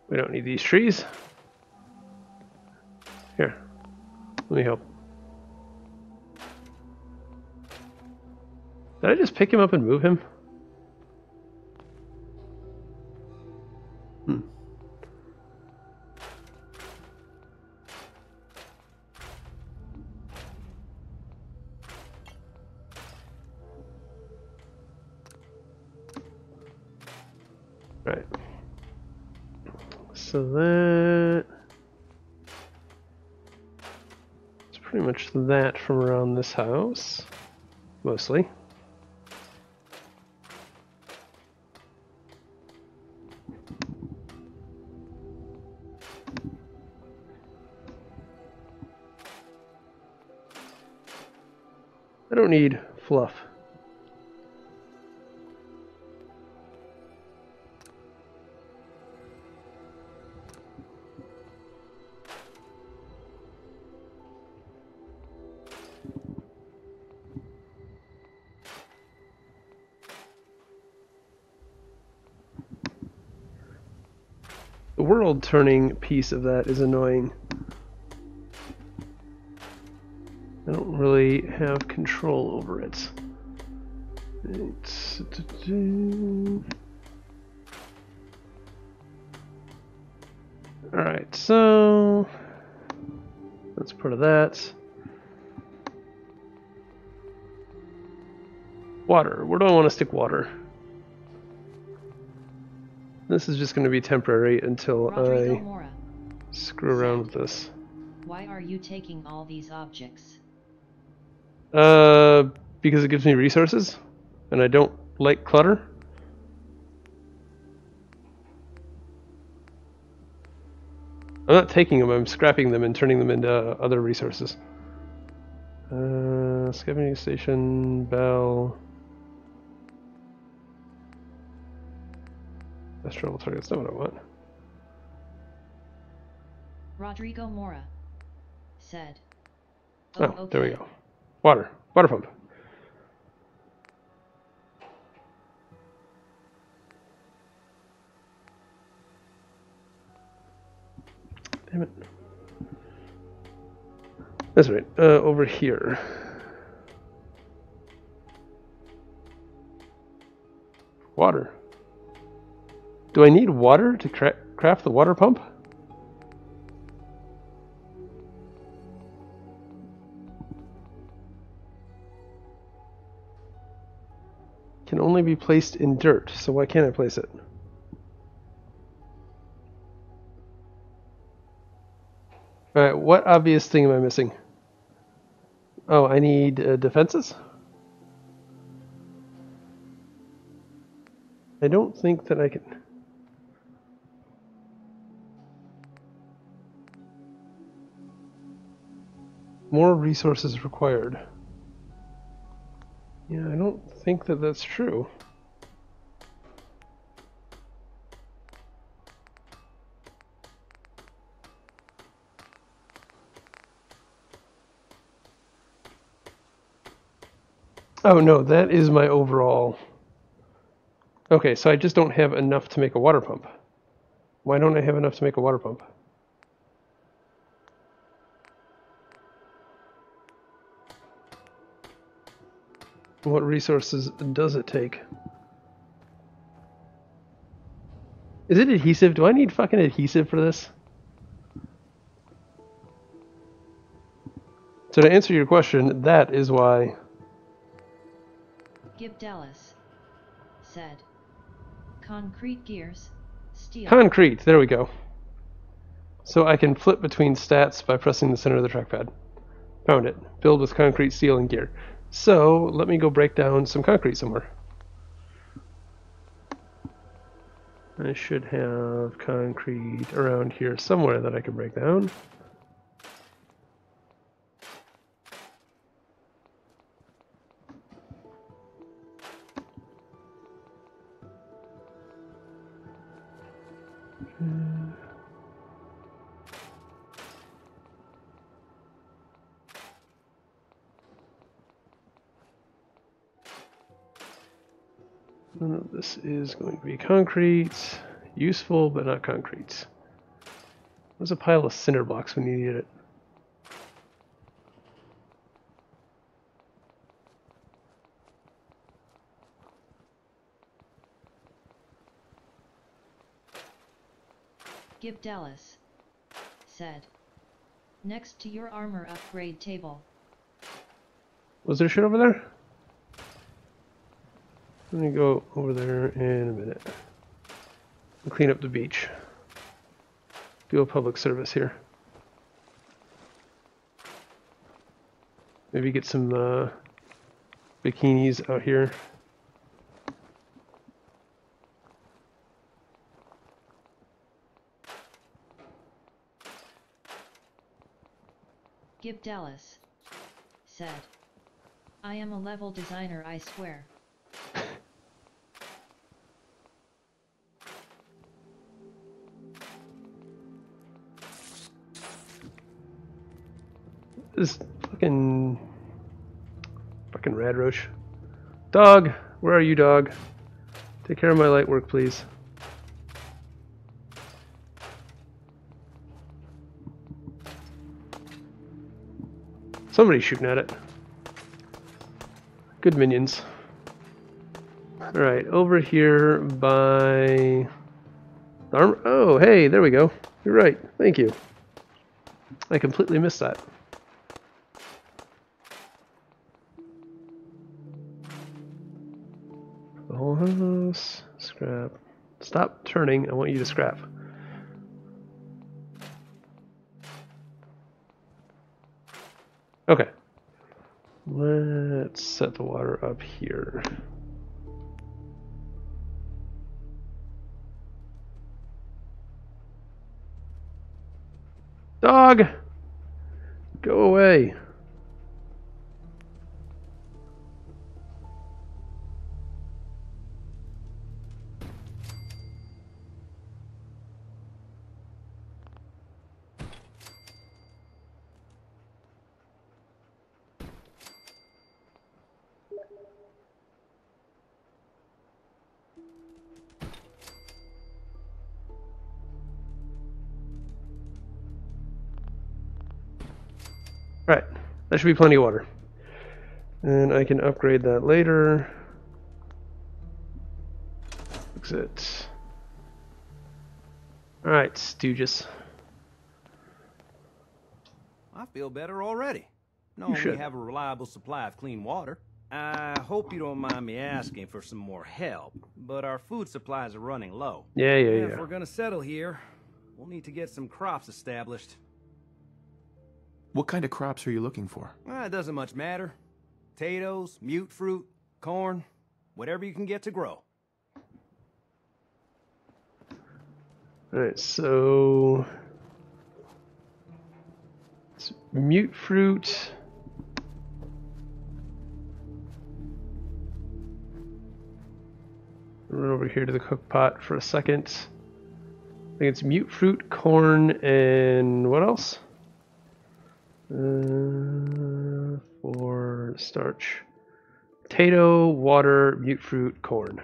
S1: We don't need these trees. Here, let me help. Did I just pick him up and move him? Right. So that's pretty much that from around this house, mostly. I don't need fluff. The world turning piece of that is annoying. I don't really have control over it. Alright, so that's part of that. Water. Where do I want to stick water? This is just going to be temporary until I screw around with this.
S3: Why are you taking all these objects?
S1: Because it gives me resources, and I don't like clutter. I'm not taking them, I'm scrapping them and turning them into other resources. Scavenging station, bell. Industrial targets, not what I want.
S3: Rodrigo Mora said.
S1: Oh,
S3: okay.
S1: There we go. Water. Water pump. Damn it. That's right. Over here. Water. Do I need water to craft the water pump? Can only be placed in dirt, so why can't I place it? Alright, what obvious thing am I missing? Oh, I need defenses? I don't think that I can... More resources required. Yeah, I don't think that that's true. Oh no, that is my overall... Okay, so I just don't have enough to make a water pump. Why don't I have enough to make a water pump? What resources does it take? Is it adhesive? Do I need fucking adhesive for this? So to answer your question, that is why...
S3: Gib Dallas said, concrete gears, steel.
S1: Concrete! There we go. So I can flip between stats by pressing the center of the trackpad. Found it. Build with concrete, steel, and gear. So let me go break down some concrete somewhere. I should have concrete around here somewhere that I can break down. None of this is going to be concrete. Useful, but not concrete. There's a pile of cinder blocks when you need it.
S3: Gib Dallas said, next to your armor upgrade table.
S1: Was there shit over there? Let me go over there in a minute and clean up the beach. Do a public service here. Maybe get some bikinis out here.
S3: Gib Dallas said, I am a level designer, I swear.
S1: This fucking radroach. Dog! Where are you, dog? Take care of my light work, please. Somebody's shooting at it. Good minions. Alright, over here by... Oh, hey, there we go. You're right. Thank you. I completely missed that. The whole house. Scrap. Stop turning. I want you to scrap. Okay. Let's set the water up here. Dog! Go away. Right, that should be plenty of water. And I can upgrade that later. Exit. Alright, stooges.
S9: I feel better already. Knowing we have a reliable supply of clean water. I hope you don't mind me asking for some more help, but our food supplies are running low.
S1: Yeah.
S9: If we're gonna settle here, we'll need to get some crops established.
S6: What kind of crops are you looking for?
S9: It doesn't much matter. Potatoes, mute fruit, corn, whatever you can get to grow.
S1: Alright, so it's mute fruit. Run over here to the cook pot for a second. I think it's mute fruit, corn, and what else? For starch. Potato, water, mute fruit, corn.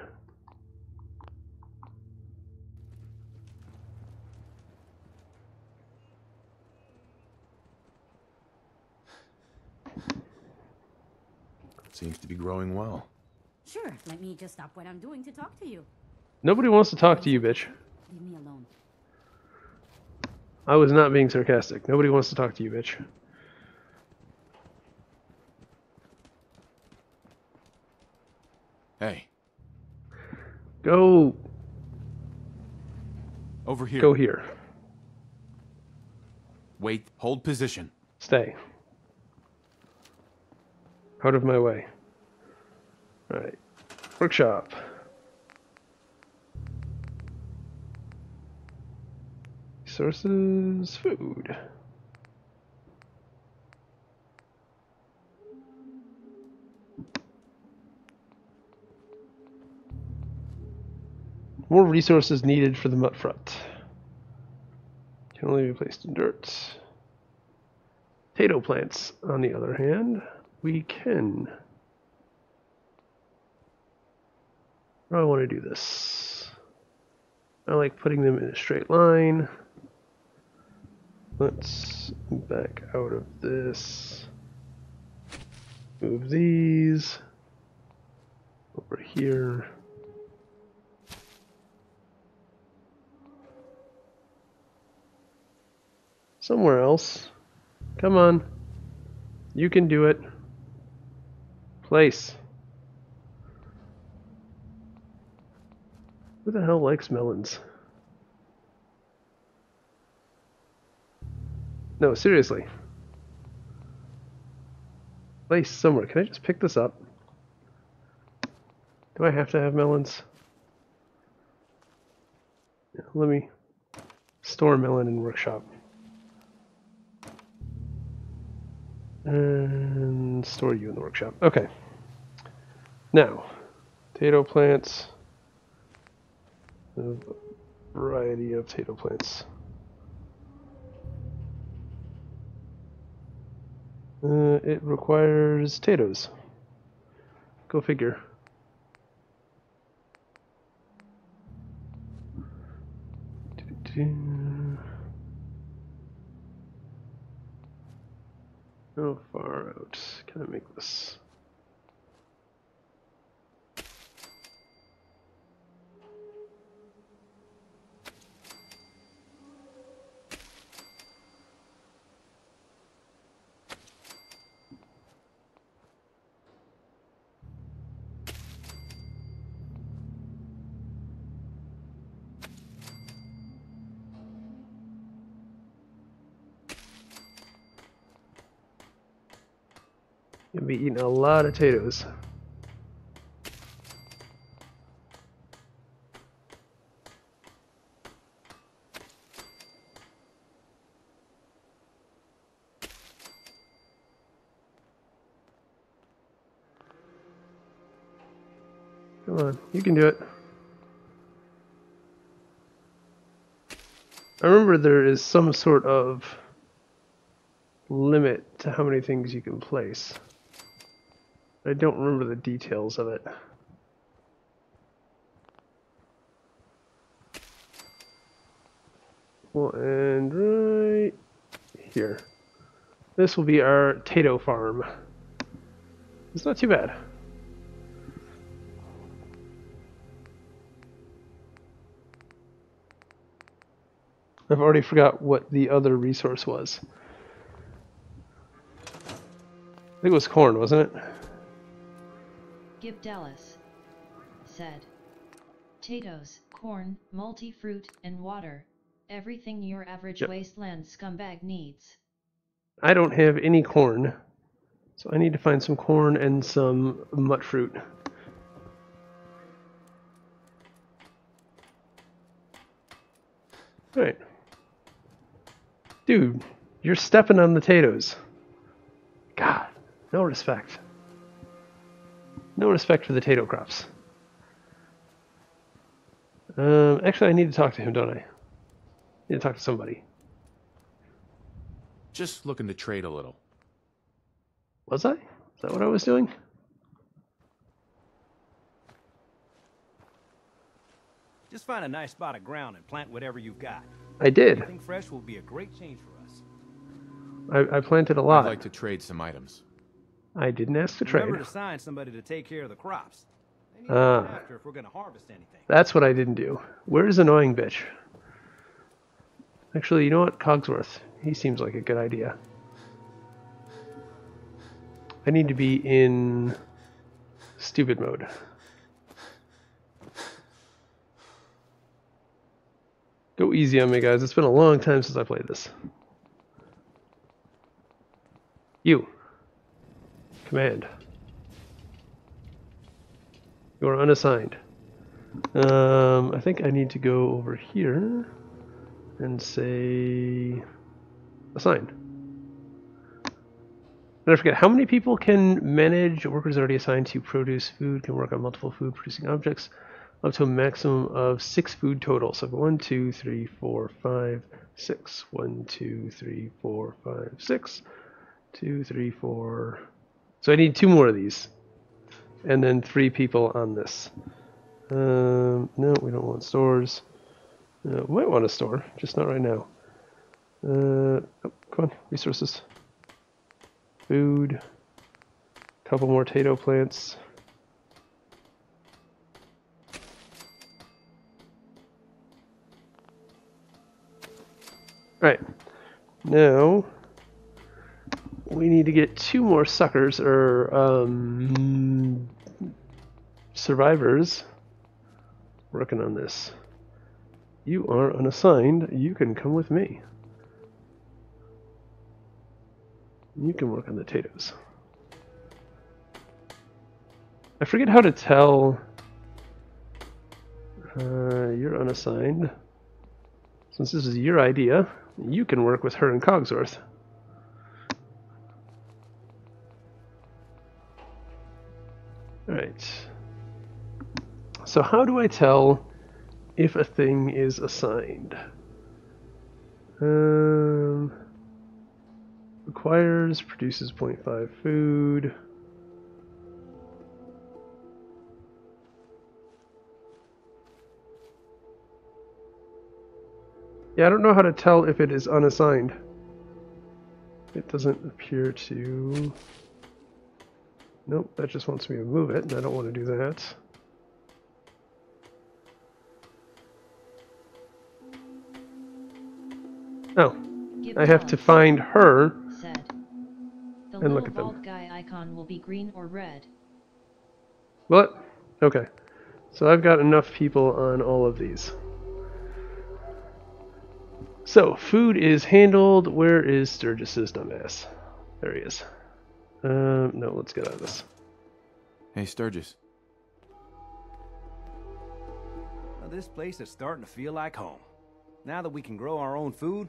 S6: Seems to be growing well.
S8: Sure, let me just stop what I'm doing to talk to you.
S1: Nobody wants to talk to you, bitch.
S8: Leave me alone.
S1: I was not being sarcastic. Nobody wants to talk to you, bitch.
S6: Hey.
S1: Go.
S6: Over here.
S1: Go here.
S6: Wait, hold position.
S1: Stay. Out of my way. Alright. Workshop. Resources, food. More resources needed for the mud front. Can only be placed in dirt. Potato plants, on the other hand, we can. How do I want to do this? I like putting them in a straight line. Let's back out of this. Move these over here. Somewhere else. Come on. You can do it. Place. Who the hell likes melons? No, seriously. Place somewhere. Can I just pick this up? Do I have to have melons? Yeah, let me store melon in workshop. And store you in the workshop. Okay. Now, potato plants. A variety of potato plants. It requires potatoes. Go figure. How far out can I make this? You'll be eating a lot of potatoes. Come on, you can do it. I remember there is some sort of limit to how many things you can place. I don't remember the details of it. Well, and right here. This will be our potato farm. It's not too bad. I've already forgot what the other resource was. I think it was corn, wasn't it?
S3: Gib Dallas said, potatoes, corn, multi-fruit, and water. Everything your average wasteland scumbag needs.
S1: I don't have any corn, so I need to find some corn and some mut fruit. Alright. Dude, you're stepping on the potatoes. God, no respect. No respect for the potato crops. Actually, I need to talk to him, don't I? I need to talk to somebody.
S6: Just looking to trade a little.
S1: Was I? Is that what I was doing?
S9: Just find a nice spot of ground and plant whatever you've got.
S1: I did.
S9: Anything fresh will be a great change for us.
S1: I planted a lot.
S6: I'd like to trade some items.
S1: I didn't ask to trade.
S9: Remember to assign somebody to take care of the crops. They need to look after if we're going to harvest anything.
S1: That's what I didn't do. Where's Annoying Bitch? Actually, you know what? Cogsworth. He seems like a good idea. I need to be in stupid mode. Go easy on me, guys. It's been a long time since I played this. You. Command. You are unassigned. I think I need to go over here and say assign. And I forget, how many people can manage workers already assigned to produce food, can work on multiple food producing objects, up to a maximum of 6 food total. So 1, 2, 3, 4, 5, 6. 1, 2, 3, 4, 5, 6. 2, 3, 4. So I need 2 more of these. And then 3 people on this. No, we don't want stores. We might want a store, just not right now. Oh, come on, resources. Food. Couple more potato plants. Alright. Now we need to get 2 more suckers, or survivors, working on this. You are unassigned. You can come with me. You can work on the potatoes. I forget how to tell. You're unassigned. Since this is your idea, you can work with her and Cogsworth. Alright. So how do I tell if a thing is assigned? Requires, produces 0.5 food. Yeah, I don't know how to tell if it is unassigned. It doesn't appear to... Nope, that just wants me to move it, and I don't want to do that. Oh, I have to find her and look at them.
S3: The guy icon will be green or red.
S1: What? Okay. So I've got enough people on all of these. So, food is handled. Where is Sturgis's dumbass? There he is. No, let's get out of this.
S6: Hey, Sturgis.
S9: Well, this place is starting to feel like home. Now that we can grow our own food,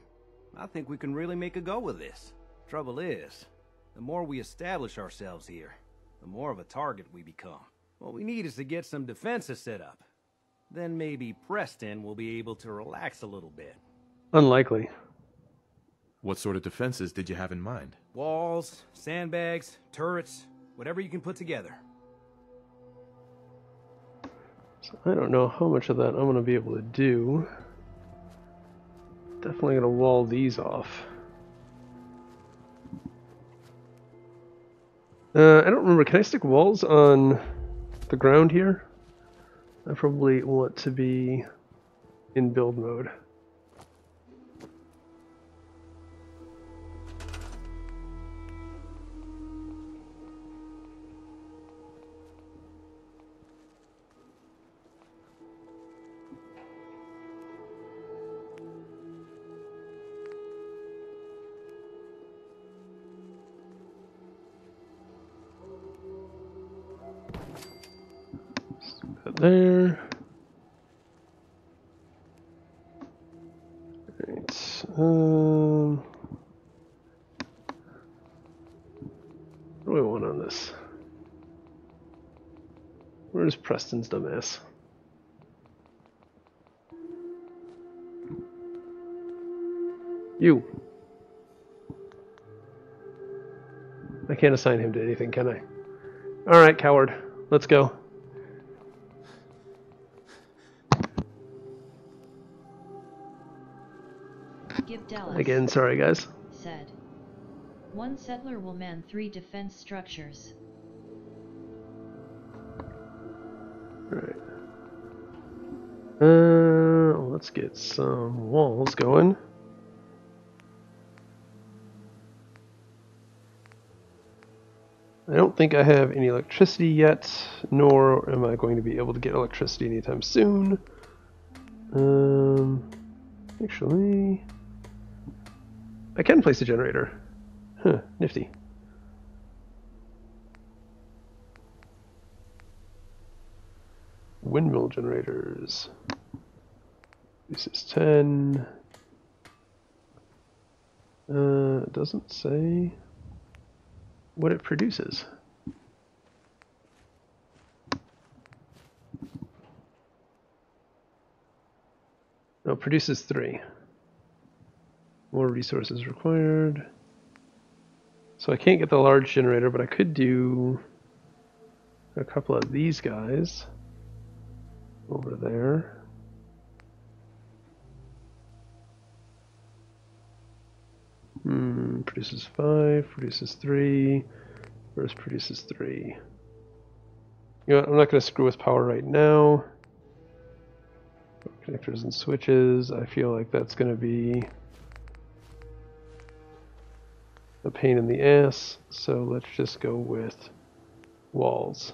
S9: I think we can really make a go of this. Trouble is, the more we establish ourselves here, the more of a target we become. What we need is to get some defenses set up. Then maybe Preston will be able to relax a little bit.
S1: Unlikely.
S6: What sort of defenses did you have in mind?
S9: Walls, sandbags, turrets, whatever you can put together.
S1: So I don't know how much of that I'm going to be able to do. Definitely going to wall these off. I don't remember. Can I stick walls on the ground here? I probably want to be in build mode. There. Alright. What do I want on this? Where's Preston's dumbass? You. I can't assign him to anything, can I? Alright, coward. Let's go.
S3: Give Dallas.
S1: Again, sorry guys.
S3: Said. 1 settler will man 3 defense structures.
S1: Alright. Let's get some walls going. I don't think I have any electricity yet, nor am I going to be able to get electricity anytime soon. Actually, I can place a generator. Huh, nifty. Windmill generators. This is 10. It doesn't say what it produces. No, it produces 3. More resources required. So I can't get the large generator, but I could do a couple of these guys over there. Produces 5, produces 3, first produces 3. You know what, I'm not going to screw with power right now. Connectors and switches, I feel like that's going to be a pain in the ass, so let's just go with walls.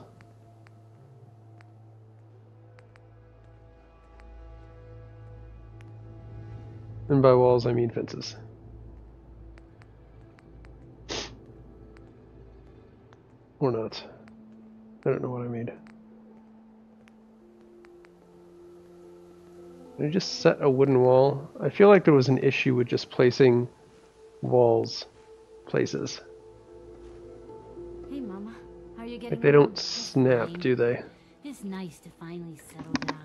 S1: And by walls I mean fences. Or not. I don't know what I mean. Can I just set a wooden wall? I feel like there was an issue with just placing walls places.
S8: Hey, Mama. How are you getting
S1: Like they don't snap, do they?
S8: It's nice to finally settle down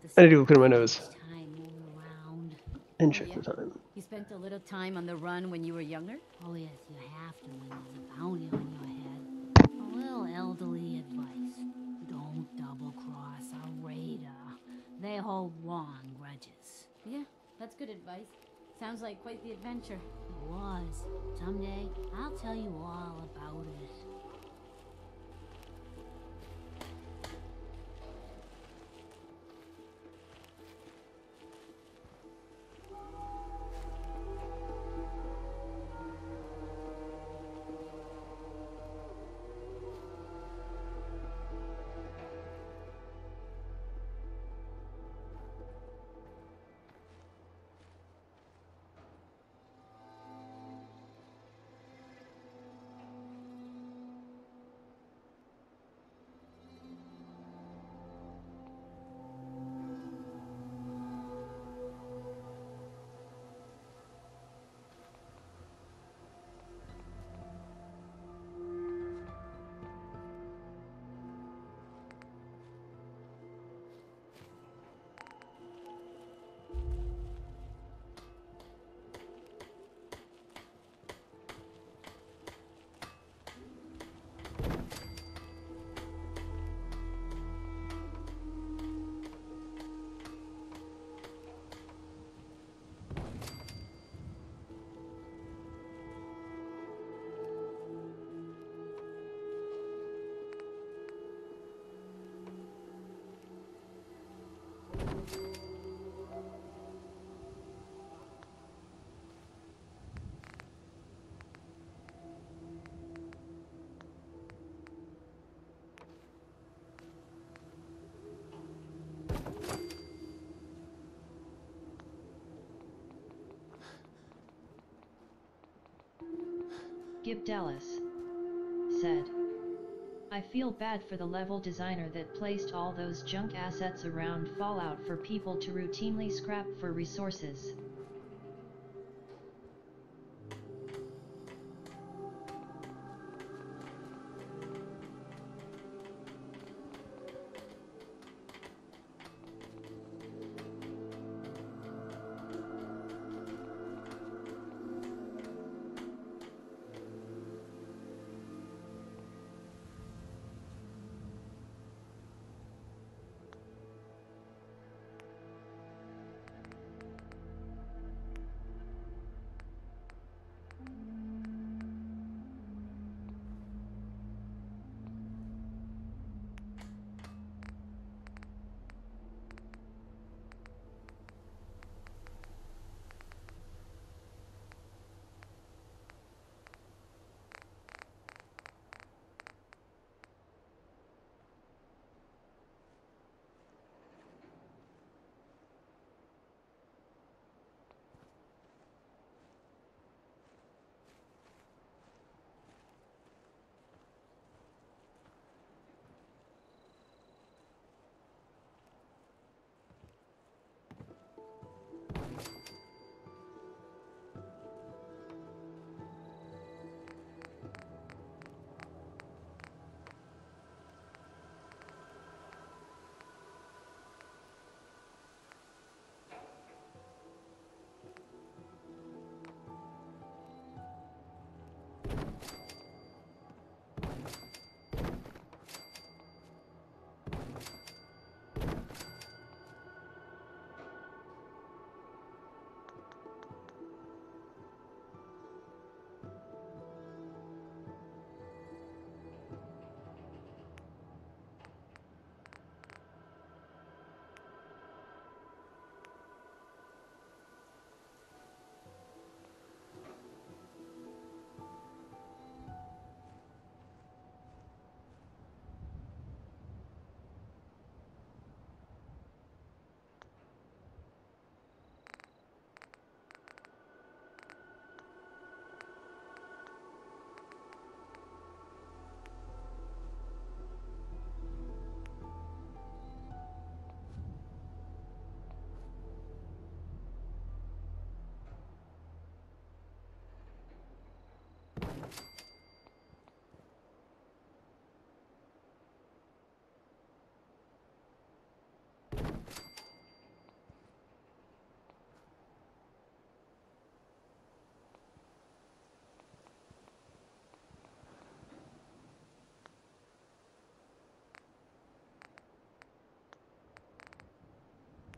S8: after
S1: I need to go clean my nose.
S8: time moving around.
S1: And check the time.
S8: You spent a little time on the run when you were younger? Oh, yes, you have to when there's a bounty on your head. A little elderly advice. Don't double-cross a raider. They hold long grudges. Yeah, that's good advice. Sounds like quite the adventure. It was. Someday, I'll tell you all about it.
S3: Gib Dallas said. I feel bad for the level designer that placed all those junk assets around Fallout for people to routinely scrap for resources.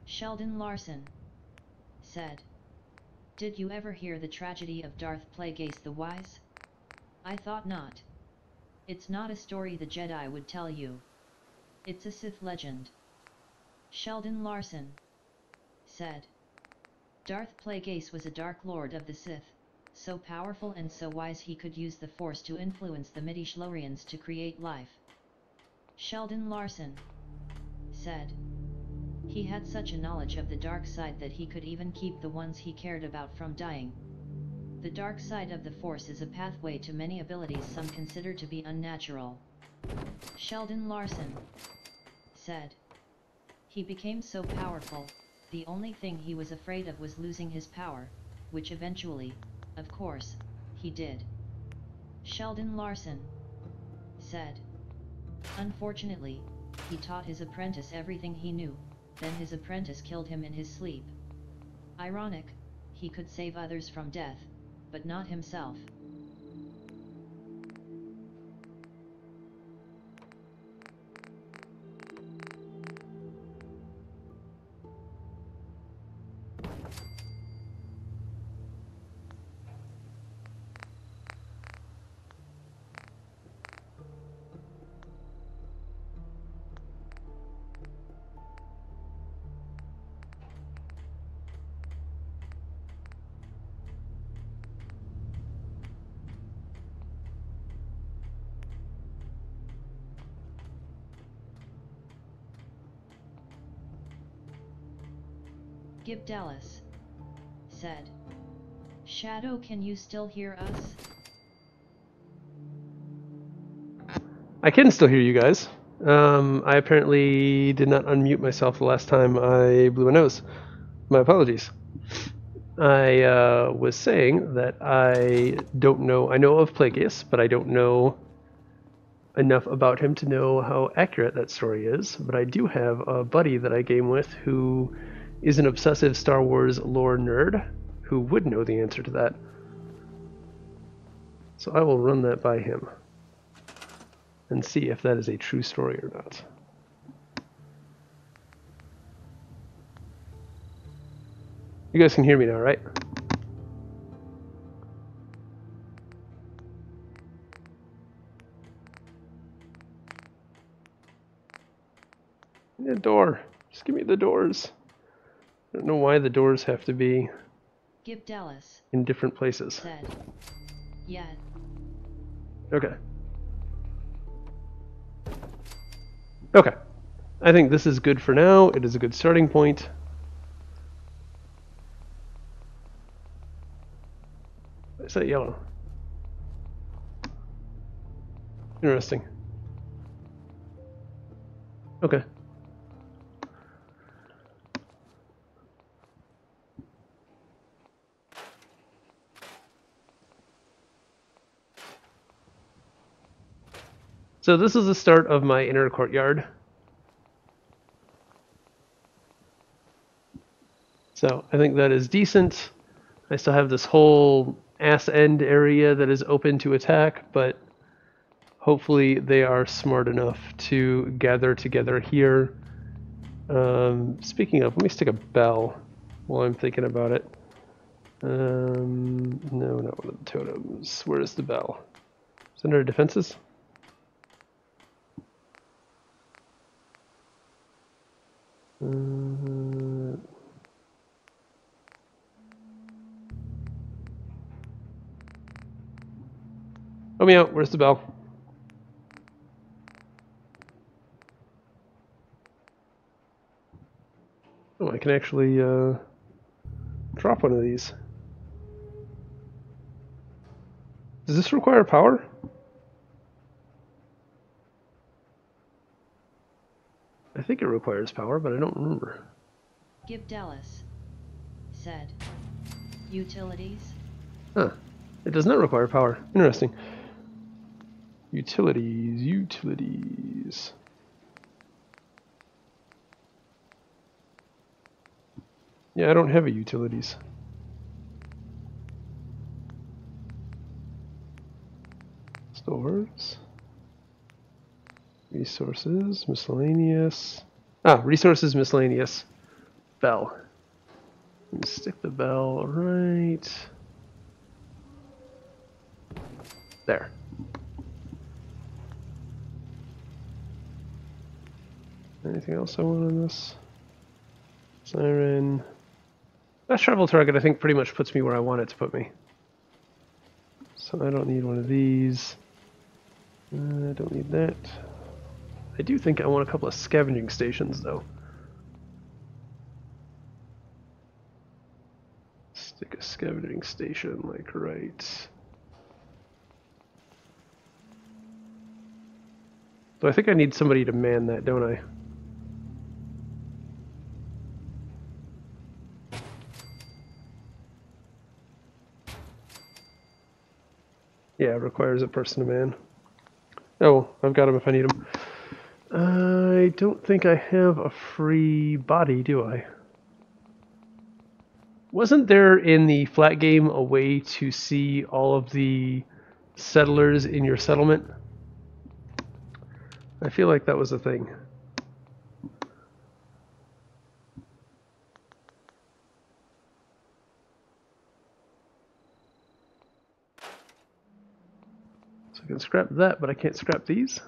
S3: Sheldon Larson said, "Did you ever hear the tragedy of Darth Plagueis the Wise? I thought not. It's not a story the Jedi would tell you. It's a Sith legend." Sheldon Larson said, "Darth Plagueis was a Dark Lord of the Sith, so powerful and so wise he could use the Force to influence the Midi-chlorians to create life." Sheldon Larson said, "He had such a knowledge of the dark side that he could even keep the ones he cared about from dying. The dark side of the Force is a pathway to many abilities some consider to be unnatural." Sheldon Larson said, "He became so powerful, the only thing he was afraid of was losing his power, which eventually, of course, he did." Sheldon Larson said, "Unfortunately, he taught his apprentice everything he knew, then his apprentice killed him in his sleep. Ironic, he could save others from death, but not himself." Gib Dallas said, "Shadow, can you still hear us?"
S1: I can still hear you guys. I apparently did not unmute myself the last time I blew my nose. My apologies. I was saying that I don't know. I know of Plagueis, but I don't know enough about him to know how accurate that story is. But I do have a buddy that I game with who is an obsessive Star Wars lore nerd who would know the answer to that. So I will run that by him and see if that is a true story or not. You guys can hear me now, right? The door. Just give me the doors. I don't know why the doors have to be
S3: Gib Dallas
S1: in different places.
S3: said, "Yeah."
S1: Okay. Okay. I think this is good for now. It is a good starting point. Why is that yellow? Interesting. Okay. So this is the start of my inner courtyard. So I think that is decent. I still have this whole ass end area that is open to attack, but hopefully they are smart enough to gather together here. Speaking of, let me stick a bell while I'm thinking about it. No, not one of the totems. Where is the bell? Is it under defenses? Help me out. Where's the bell? Oh, I can actually drop one of these. Does this require power? I think it requires power, but I don't remember.
S3: Gib Dallas said, "Utilities?"
S1: Huh. It does not require power. Interesting. Utilities. Yeah, I don't have a utilities. Stores. Resources, miscellaneous. Ah, resources, miscellaneous. Bell. Stick the bell right there. Anything else I want on this? Siren. That travel target I think pretty much puts me where I want it to put me. So I don't need one of these. I don't need that. I do think I want a couple of scavenging stations though. Stick a scavenging station like right. So I think I need somebody to man that, don't I? Yeah, it requires a person to man. Oh, I've got him if I need him. I don't think I have a free body, do I? Wasn't there in the flat game a way to see all of the settlers in your settlement? I feel like that was a thing. So I can scrap that, but I can't scrap these?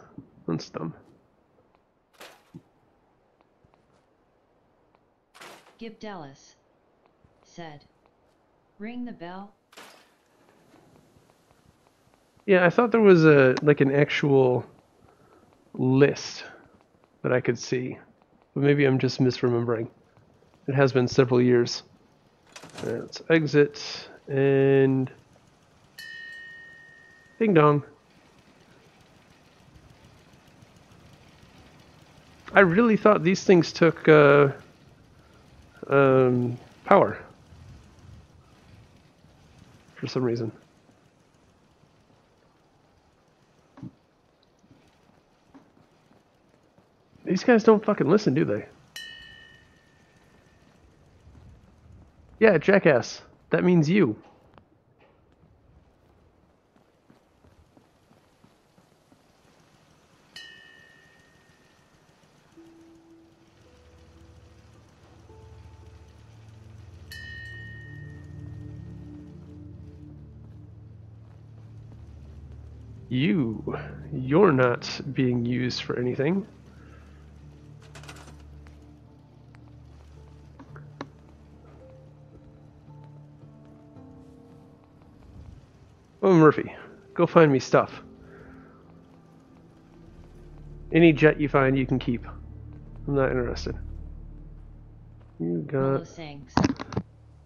S1: That's dumb.
S3: Gib Dallas said, "Ring the bell."
S1: Yeah, I thought there was a like an actual list that I could see, but maybe I'm just misremembering. It has been several years. Let's exit and ding dong. I really thought these things took power for some reason. These guys don't fucking listen, do they? Yeah, jackass. That means you. You're not being used for anything. Oh, Murphy, go find me stuff. Any jet you find, you can keep. I'm not interested. You got...
S3: Sanks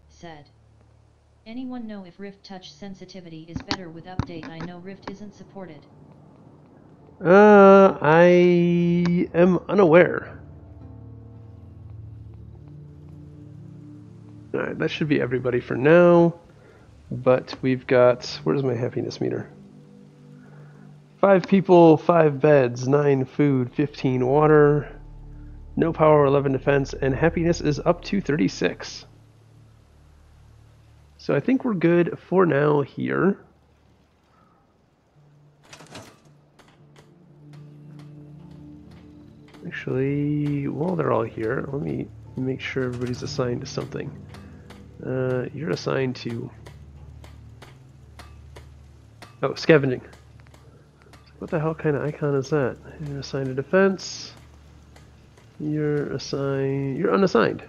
S3: said, "Anyone know if Rift touch sensitivity is better with update? I know Rift isn't supported."
S1: I am unaware. Alright, that should be everybody for now. But we've got... Where's my happiness meter? 5 people, 5 beds, 9 food, 15 water, no power, 11 defense, and happiness is up to 36. So I think we're good for now here. Actually, while they're all here, let me make sure everybody's assigned to something. You're assigned to... Oh, scavenging. What the hell kind of icon is that? You're assigned to defense. You're assigned... You're unassigned.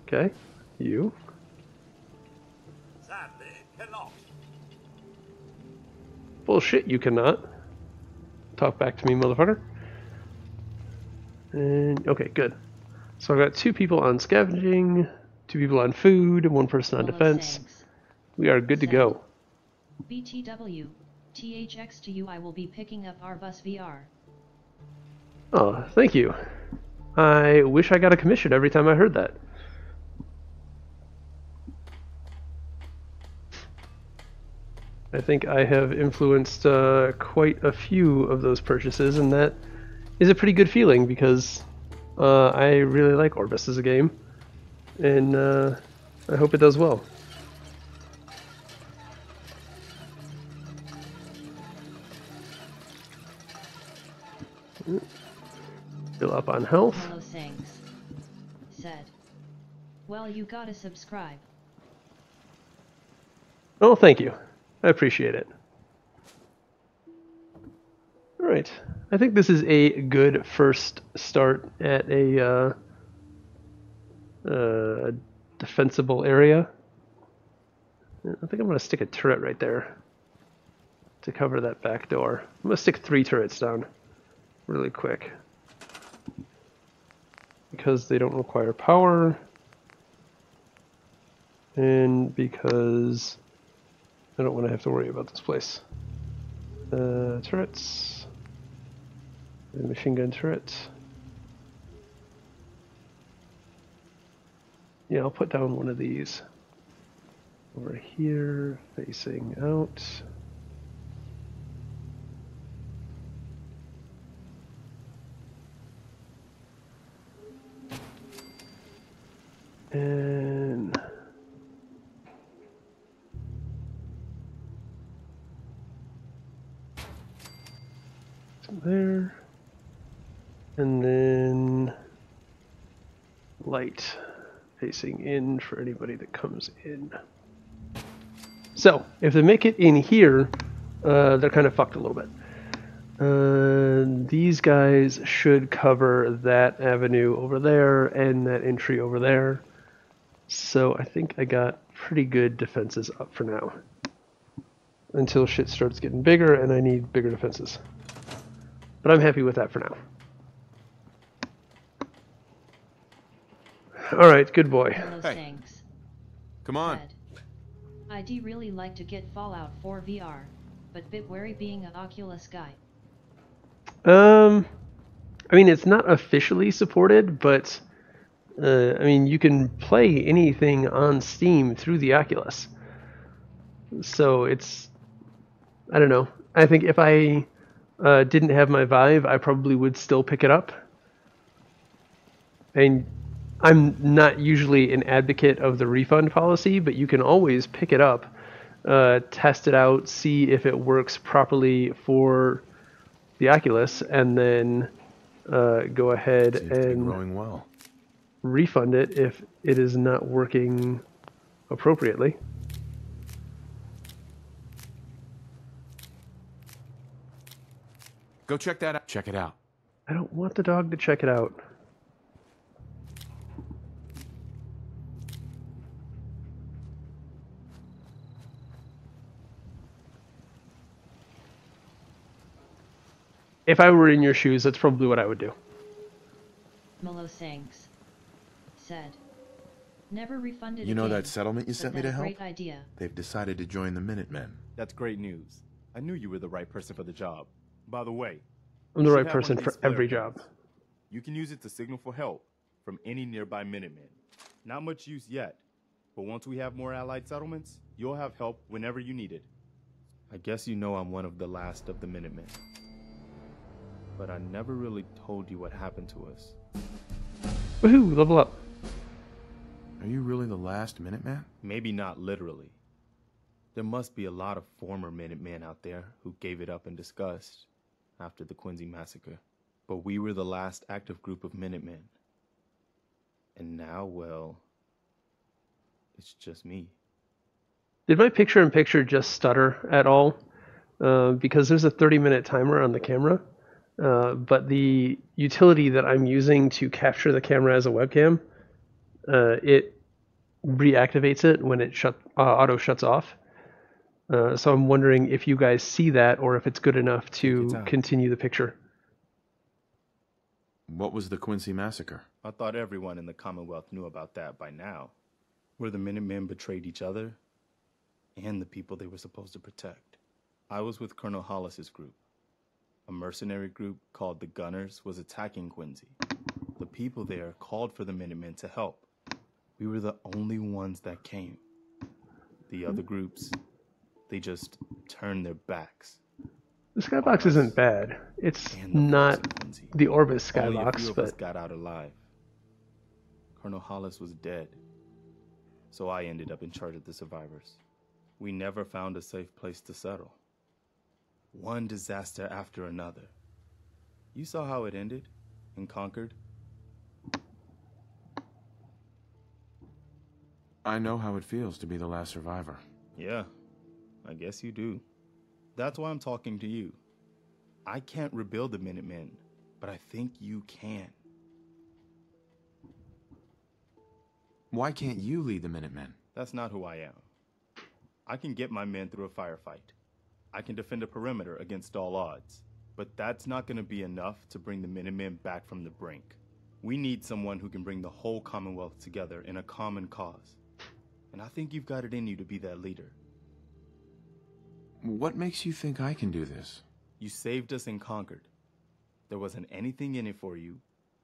S1: Okay. You.
S2: Sadly, cannot.
S1: Bullshit, you cannot. Talk back to me, motherfucker. And, okay, good. So I've got 2 people on scavenging, 2 people on food, and 1 person on defense. We are good to go.
S3: BTW, THX to you. I will be picking up our bus VR.
S1: Oh, thank you. I wish I got a commission every time I heard that. I think I have influenced quite a few of those purchases, and that is a pretty good feeling because I really like Orbis as a game. and I hope it does well. Fill up on health.
S3: Hello Sangs. Said. Well, you gotta subscribe.
S1: Oh, thank you. I appreciate it. Alright. I think this is a good first start at a defensible area. I think I'm going to stick a turret right there to cover that back door. I'm going to stick 3 turrets down really quick, because they don't require power, and because I don't want to have to worry about this place. Turrets. Machine gun turret. Yeah, I'll put down one of these over here, facing out. And there. And then light facing in for anybody that comes in. So, if they make it in here, they're kind of fucked a little bit. These guys should cover that avenue over there and that entry over there. So I think I got pretty good defenses up for now. Until shit starts getting bigger and I need bigger defenses. But I'm happy with that for now. Alright, good boy.
S3: Hello
S6: Hey.
S3: Sangs.
S6: Come on.
S3: Said. I'd really like to get Fallout 4 VR, but bit wary being an Oculus guy.
S1: I mean, it's not officially supported, but I mean, you can play anything on Steam through the Oculus. So it's, I don't know. I think if I didn't have my Vive, I probably would still pick it up. And I'm not usually an advocate of the refund policy, but you can always pick it up, test it out, see if it works properly for the Oculus, and then go ahead and
S6: growing well.
S1: refund it if it is not working appropriately.
S6: Go check that out. Check it out.
S1: I don't want the dog to check it out. If I were in your shoes, that's probably what I would do.
S3: Melo Sangs. Said. Never refunded
S6: You know
S3: again,
S6: that settlement you
S3: but
S6: sent me
S3: that
S6: to help?
S3: Great idea.
S6: They've decided to join the Minutemen.
S2: That's great news. I knew you were the right person for the job. By the way,
S1: I'm the right person for every job.
S2: you can use it to signal for help from any nearby Minutemen. Not much use yet, but once we have more allied settlements, you'll have help whenever you need it. I guess you know I'm one of the last of the Minutemen. But I never really told you what happened to us.
S1: Woohoo, level up.
S6: Are you really the last Minuteman?
S2: Maybe not literally. There must be a lot of former Minutemen out there who gave it up in disgust after the Quincy massacre. But we were the last active group of Minutemen. And now, well, it's just me.
S1: Did my picture-in-picture just stutter at all? Because there's a 30-minute timer on the camera. But the utility that I'm using to capture the camera as a webcam, it reactivates it when it auto shuts off. So I'm wondering if you guys see that or if it's good enough to continue the picture.
S6: What was the Quincy massacre?
S2: I thought everyone in the Commonwealth knew about that by now. Where the Minutemen betrayed each other and the people they were supposed to protect. I was with Colonel Hollis's group. A mercenary group called the Gunners was attacking Quincy. The people there called for the Minutemen to help. We were the only ones that came. The other groups, they just turned their backs.
S1: The skybox isn't bad. It's not the Orbis
S2: Only a
S1: skybox,
S2: few of us
S1: but
S2: got out alive. Colonel Hollis was dead. So I ended up in charge of the survivors. We never found a safe place to settle. One disaster after another. You saw how it ended in Concord?
S6: I know how it feels to be the last survivor.
S2: Yeah, I guess you do. That's why I'm talking to you. I can't rebuild the Minutemen, but I think you can.
S6: Why can't you lead the Minutemen?
S2: That's not who I am. I can get my men through a firefight. I can defend a perimeter against all odds. But that's not going to be enough to bring the Minutemen back from the brink. We need someone who can bring the whole Commonwealth together in a common cause. And I think you've got it in you to be that leader.
S6: What makes you think I can do this?
S2: You saved us in Concord. There wasn't anything in it for you.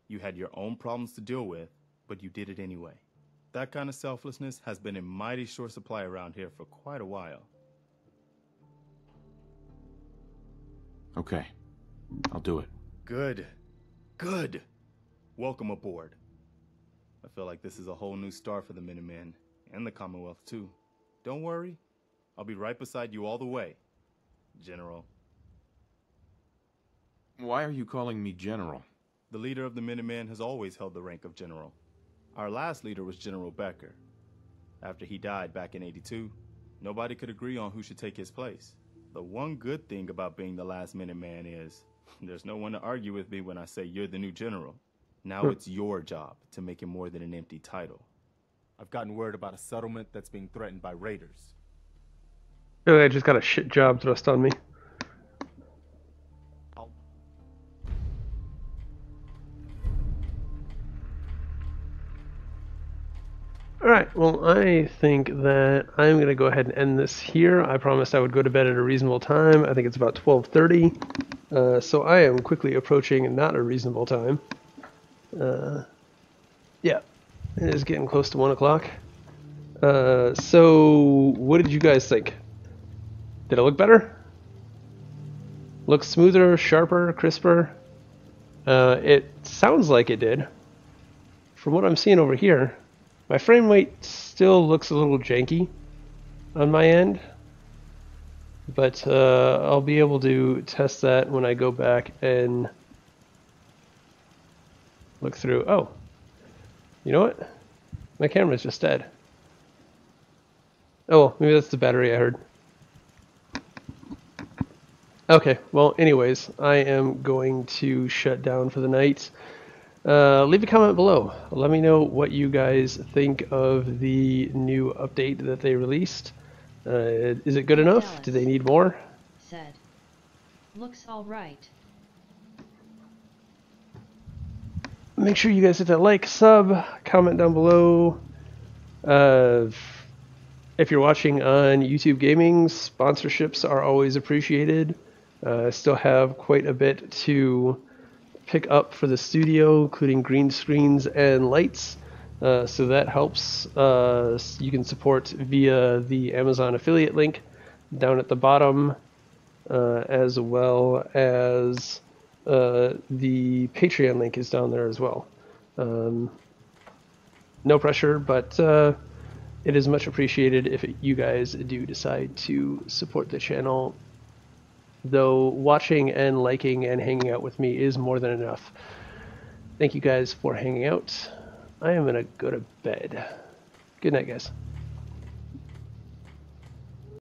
S2: You had your own problems to deal with, but you did it anyway. That kind of selflessness has been in mighty short supply around here for quite a while.
S6: Okay, I'll do it.
S2: Good. Good. Welcome aboard. I feel like this is a whole new start for the Minutemen, and the Commonwealth too. Don't worry, I'll be right beside you all the way, General.
S6: Why are you calling me General?
S2: The leader of the Minutemen has always held the rank of General. Our last leader was General Becker. After he died back in '82, nobody could agree on who should take his place. The one good thing about being the last Minuteman is there's no one to argue with me when I say you're the new general. Now it's your job to make it more than an empty title. I've gotten word about a settlement that's being threatened by raiders.
S1: Really, I just got a shit job thrust on me. Alright, well, I think that I'm going to go ahead and end this here. I promised I would go to bed at a reasonable time. I think it's about 12:30. So I am quickly approaching not a reasonable time. Yeah, it is getting close to 1 o'clock. So what did you guys think? Did it look better? Look smoother, sharper, crisper? It sounds like it did. From what I'm seeing over here, my frame rate still looks a little janky on my end, but I'll be able to test that when I go back and look through. Oh, you know what? My camera's just dead. Oh, maybe that's the battery I heard. Okay, well, anyways, I am going to shut down for the night. Leave a comment below. Let me know what you guys think of the new update that they released. Is it good enough? Do they need more?
S3: Said. Looks all right.
S1: Make sure you guys hit that like, sub, comment down below. If you're watching on YouTube Gaming, sponsorships are always appreciated. I still have quite a bit to pick up for the studio, including green screens and lights, so that helps. You can support via the Amazon affiliate link down at the bottom, as well as the Patreon link is down there as well. No pressure, but it is much appreciated if you guys do decide to support the channel. Though watching and liking and hanging out with me is more than enough. Thank you guys for hanging out. I am going to go to bed. Good night, guys.